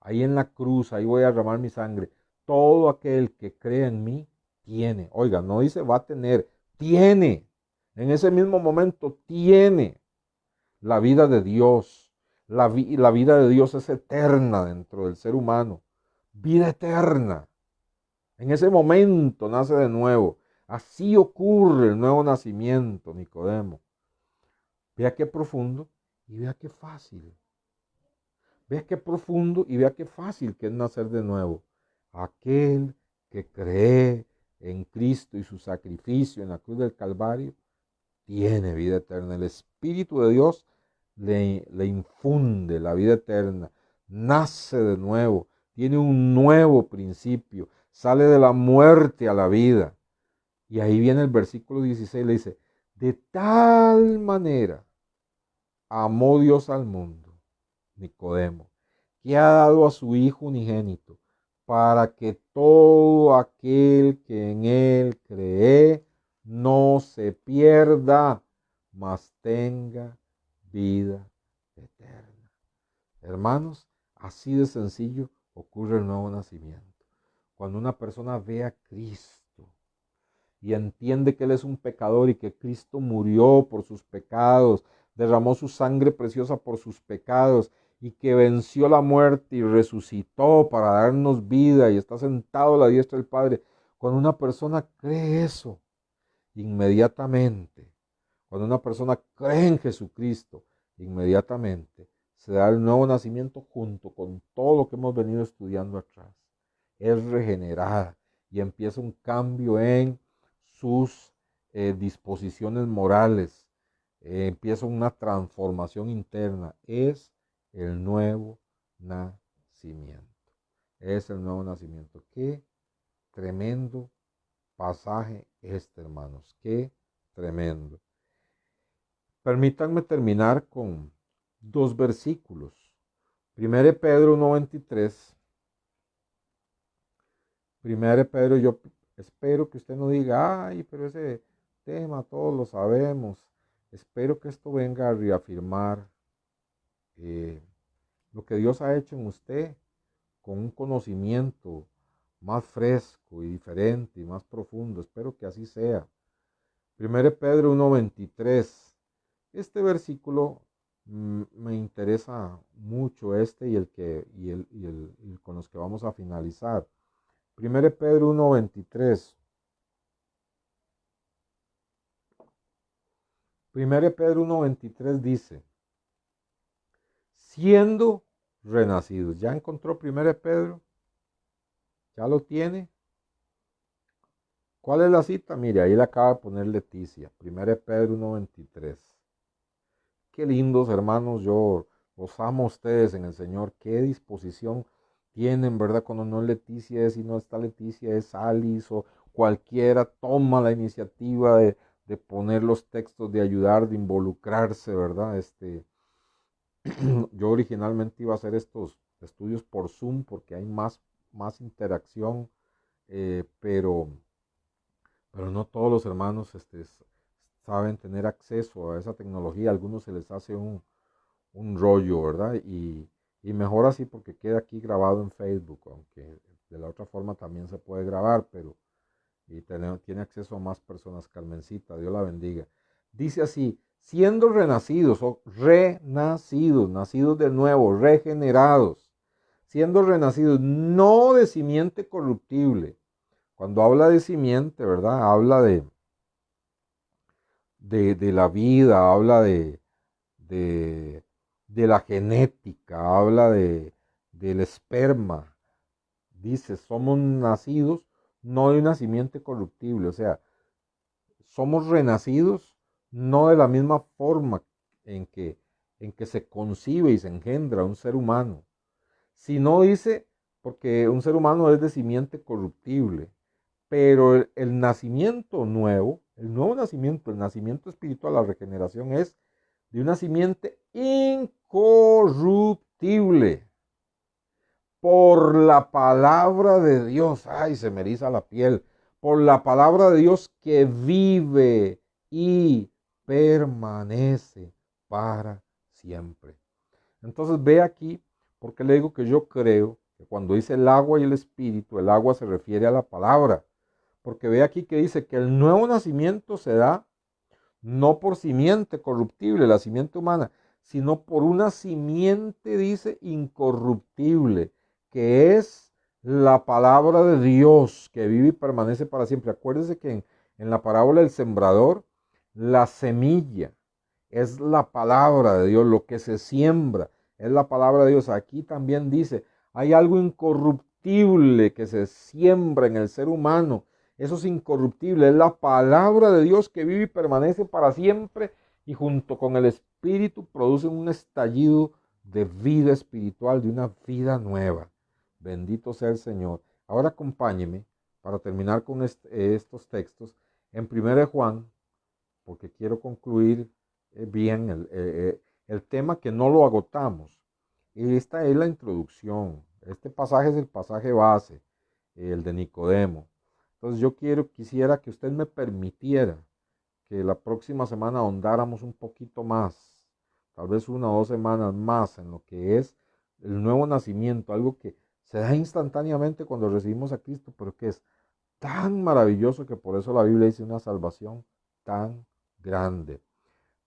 ahí en la cruz, ahí voy a derramar mi sangre. Todo aquel que cree en mí tiene. Oiga, no dice va a tener, tiene. En ese mismo momento tiene la vida de Dios. La vida de Dios es eterna dentro del ser humano. Vida eterna. En ese momento nace de nuevo. Así ocurre el nuevo nacimiento, Nicodemo. Vea qué profundo y vea qué fácil. Vea qué profundo y vea qué fácil que es nacer de nuevo. Aquel que cree en Cristo y su sacrificio en la cruz del Calvario tiene vida eterna. El Espíritu de Dios le infunde la vida eterna. Nace de nuevo. Tiene un nuevo principio. Sale de la muerte a la vida. Y ahí viene el versículo 16, le dice, de tal manera amó Dios al mundo, Nicodemo, que ha dado a su Hijo unigénito, para que todo aquel que en él cree no se pierda, mas tenga vida eterna. Hermanos, así de sencillo ocurre el nuevo nacimiento. Cuando una persona ve a Cristo y entiende que Él es un pecador y que Cristo murió por sus pecados, derramó su sangre preciosa por sus pecados y que venció la muerte y resucitó para darnos vida y está sentado a la diestra del Padre. Cuando una persona cree eso, inmediatamente, cuando una persona cree en Jesucristo, inmediatamente se da el nuevo nacimiento junto con todo lo que hemos venido estudiando atrás. Es regenerada y empieza un cambio en sus disposiciones morales. Empieza una transformación interna. Es el nuevo nacimiento. Es el nuevo nacimiento. Qué tremendo pasaje este, hermanos. Qué tremendo. Permítanme terminar con dos versículos. 1 Pedro 1:23. 1 Pedro, yo espero que usted no diga, ay, pero ese tema todos lo sabemos. Espero que esto venga a reafirmar lo que Dios ha hecho en usted con un conocimiento más fresco y diferente y más profundo. Espero que así sea. 1 Pedro 1:23. Este versículo me interesa mucho, este y el con los que vamos a finalizar. 1 Pedro 1:23. 1 Pedro 1:23 dice, siendo renacidos. ¿Ya encontró 1 Pedro? ¿Ya lo tiene? ¿Cuál es la cita? Mire, ahí le acaba de poner Leticia. 1 Pedro 1:23. Qué lindos, hermanos. Yo los amo a ustedes en el Señor. Qué disposición tienen, ¿verdad? Cuando no es Leticia, es, si no está Leticia, es Alice o cualquiera toma la iniciativa de poner los textos, de ayudar, de involucrarse, ¿verdad? Yo originalmente iba a hacer estos estudios por Zoom porque hay más interacción, pero no todos los hermanos saben tener acceso a esa tecnología. A algunos se les hace un rollo, ¿verdad? Y mejor así porque queda aquí grabado en Facebook, aunque de la otra forma también se puede grabar, pero tiene acceso a más personas. Carmencita, Dios la bendiga. Dice así, siendo renacidos o renacidos, nacidos de nuevo, regenerados, siendo renacidos, no de simiente corruptible. Cuando habla de simiente, ¿verdad? Habla de la vida, habla de, de la genética, habla del esperma. Dice, somos nacidos no de una simiente corruptible, o sea, somos renacidos no de la misma forma en que, en que se concibe y se engendra un ser humano, sino dice, porque un ser humano es de simiente corruptible, pero el nacimiento nuevo, el nuevo nacimiento, el nacimiento espiritual, la regeneración es de una simiente incorruptible por la palabra de Dios. Ay, se me eriza la piel. Por la palabra de Dios que vive y permanece para siempre. Entonces ve aquí, porque le digo que yo creo que cuando dice el agua y el espíritu, el agua se refiere a la palabra. Porque ve aquí que dice que el nuevo nacimiento se da no por simiente corruptible, la simiente humana, sino por una simiente, dice, incorruptible, que es la palabra de Dios, que vive y permanece para siempre. Acuérdense que en la parábola del sembrador, la semilla es la palabra de Dios, lo que se siembra es la palabra de Dios. Aquí también dice, hay algo incorruptible que se siembra en el ser humano. Eso es incorruptible, es la palabra de Dios que vive y permanece para siempre y junto con el Espíritu produce un estallido de vida espiritual, de una vida nueva. Bendito sea el Señor. Ahora acompáñeme para terminar con estos textos en 1 Juan, porque quiero concluir bien el tema que no lo agotamos. Esta es la introducción. Este pasaje es el pasaje base, el de Nicodemo. Entonces yo quisiera que usted me permitiera que la próxima semana ahondáramos un poquito más, tal vez 1 o 2 semanas más en lo que es el nuevo nacimiento, algo que se da instantáneamente cuando recibimos a Cristo, pero que es tan maravilloso que por eso la Biblia dice una salvación tan grande.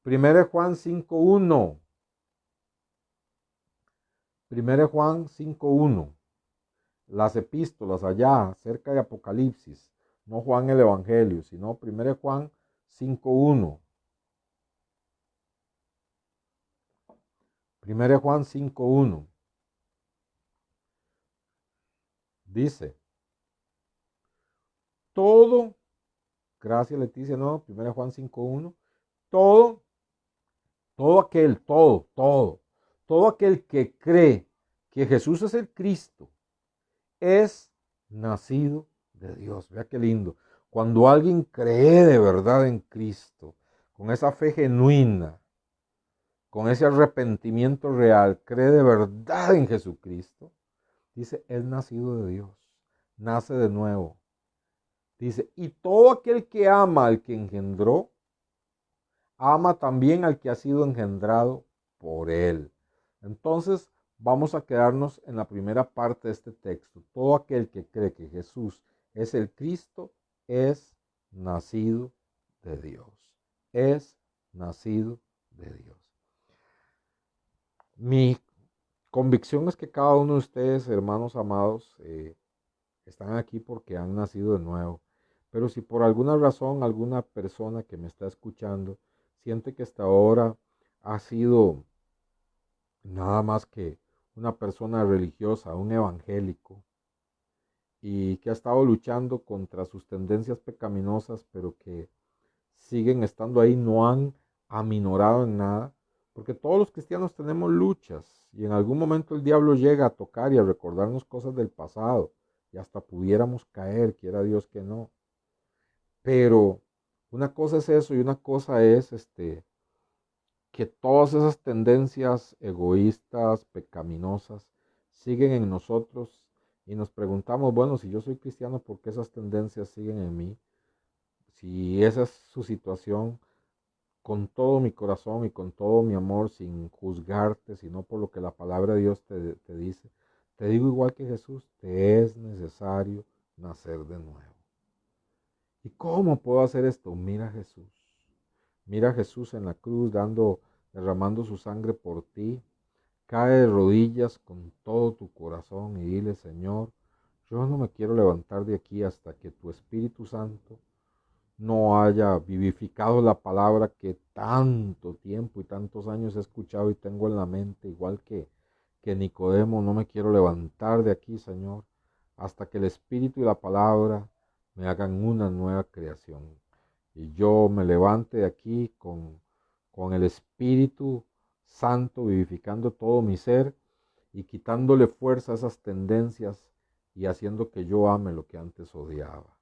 1 Juan 5:1. 1 Juan 5:1. Las epístolas allá, cerca de Apocalipsis, no Juan el Evangelio, sino 1 Juan 5:1. 1 Juan 5:1 dice, todo, gracias Leticia, no, 1 Juan 5:1, todo, todo aquel que cree que Jesús es el Cristo, es nacido de Dios. Vea qué lindo. Cuando alguien cree de verdad en Cristo, con esa fe genuina, con ese arrepentimiento real, cree de verdad en Jesucristo, dice, es nacido de Dios, nace de nuevo. Dice, y todo aquel que ama al que engendró, ama también al que ha sido engendrado por él. Entonces, vamos a quedarnos en la primera parte de este texto. Todo aquel que cree que Jesús es el Cristo es nacido de Dios. Es nacido de Dios. Mi convicción es que cada uno de ustedes, hermanos amados, están aquí porque han nacido de nuevo. Pero si por alguna razón alguna persona que me está escuchando siente que hasta ahora ha sido nada más que una persona religiosa, un evangélico, y que ha estado luchando contra sus tendencias pecaminosas, pero que siguen estando ahí, no han aminorado en nada, porque todos los cristianos tenemos luchas y en algún momento el diablo llega a tocar y a recordarnos cosas del pasado y hasta pudiéramos caer, quiera Dios que no. Pero una cosa es eso y una cosa es que todas esas tendencias egoístas, pecaminosas, siguen en nosotros y nos preguntamos, bueno, si yo soy cristiano, ¿por qué esas tendencias siguen en mí? Si esa es su situación, con todo mi corazón y con todo mi amor, sin juzgarte, sino por lo que la palabra de Dios te dice, te digo igual que Jesús, te es necesario nacer de nuevo. ¿Y cómo puedo hacer esto? Mira a Jesús. Mira a Jesús en la cruz derramando su sangre por ti. Cae de rodillas con todo tu corazón y dile, Señor, yo no me quiero levantar de aquí hasta que tu Espíritu Santo no haya vivificado la palabra que tanto tiempo y tantos años he escuchado y tengo en la mente, igual que Nicodemo. No me quiero levantar de aquí, Señor, hasta que el Espíritu y la palabra me hagan una nueva creación. Y yo me levante de aquí con el Espíritu Santo vivificando todo mi ser y quitándole fuerza a esas tendencias y haciendo que yo ame lo que antes odiaba.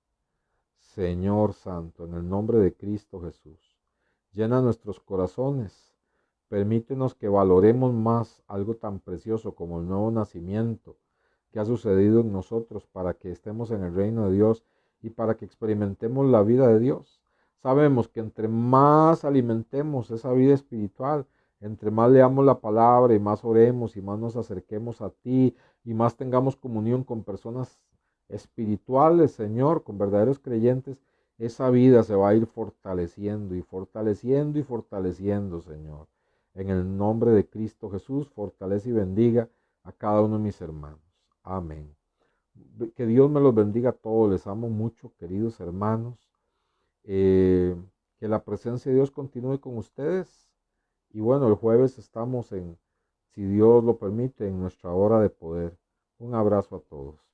Señor Santo, en el nombre de Cristo Jesús, llena nuestros corazones, permítenos que valoremos más algo tan precioso como el nuevo nacimiento que ha sucedido en nosotros para que estemos en el reino de Dios y para que experimentemos la vida de Dios. Sabemos que entre más alimentemos esa vida espiritual, entre más leamos la palabra y más oremos y más nos acerquemos a ti y más tengamos comunión con personas espirituales, Señor, con verdaderos creyentes, esa vida se va a ir fortaleciendo y fortaleciendo y fortaleciendo, Señor. En el nombre de Cristo Jesús, fortalece y bendiga a cada uno de mis hermanos. Amén. Que Dios me los bendiga a todos. Les amo mucho, queridos hermanos. Que la presencia de Dios continúe con ustedes. Y bueno, el jueves estamos si Dios lo permite, en nuestra hora de poder. Un abrazo a todos.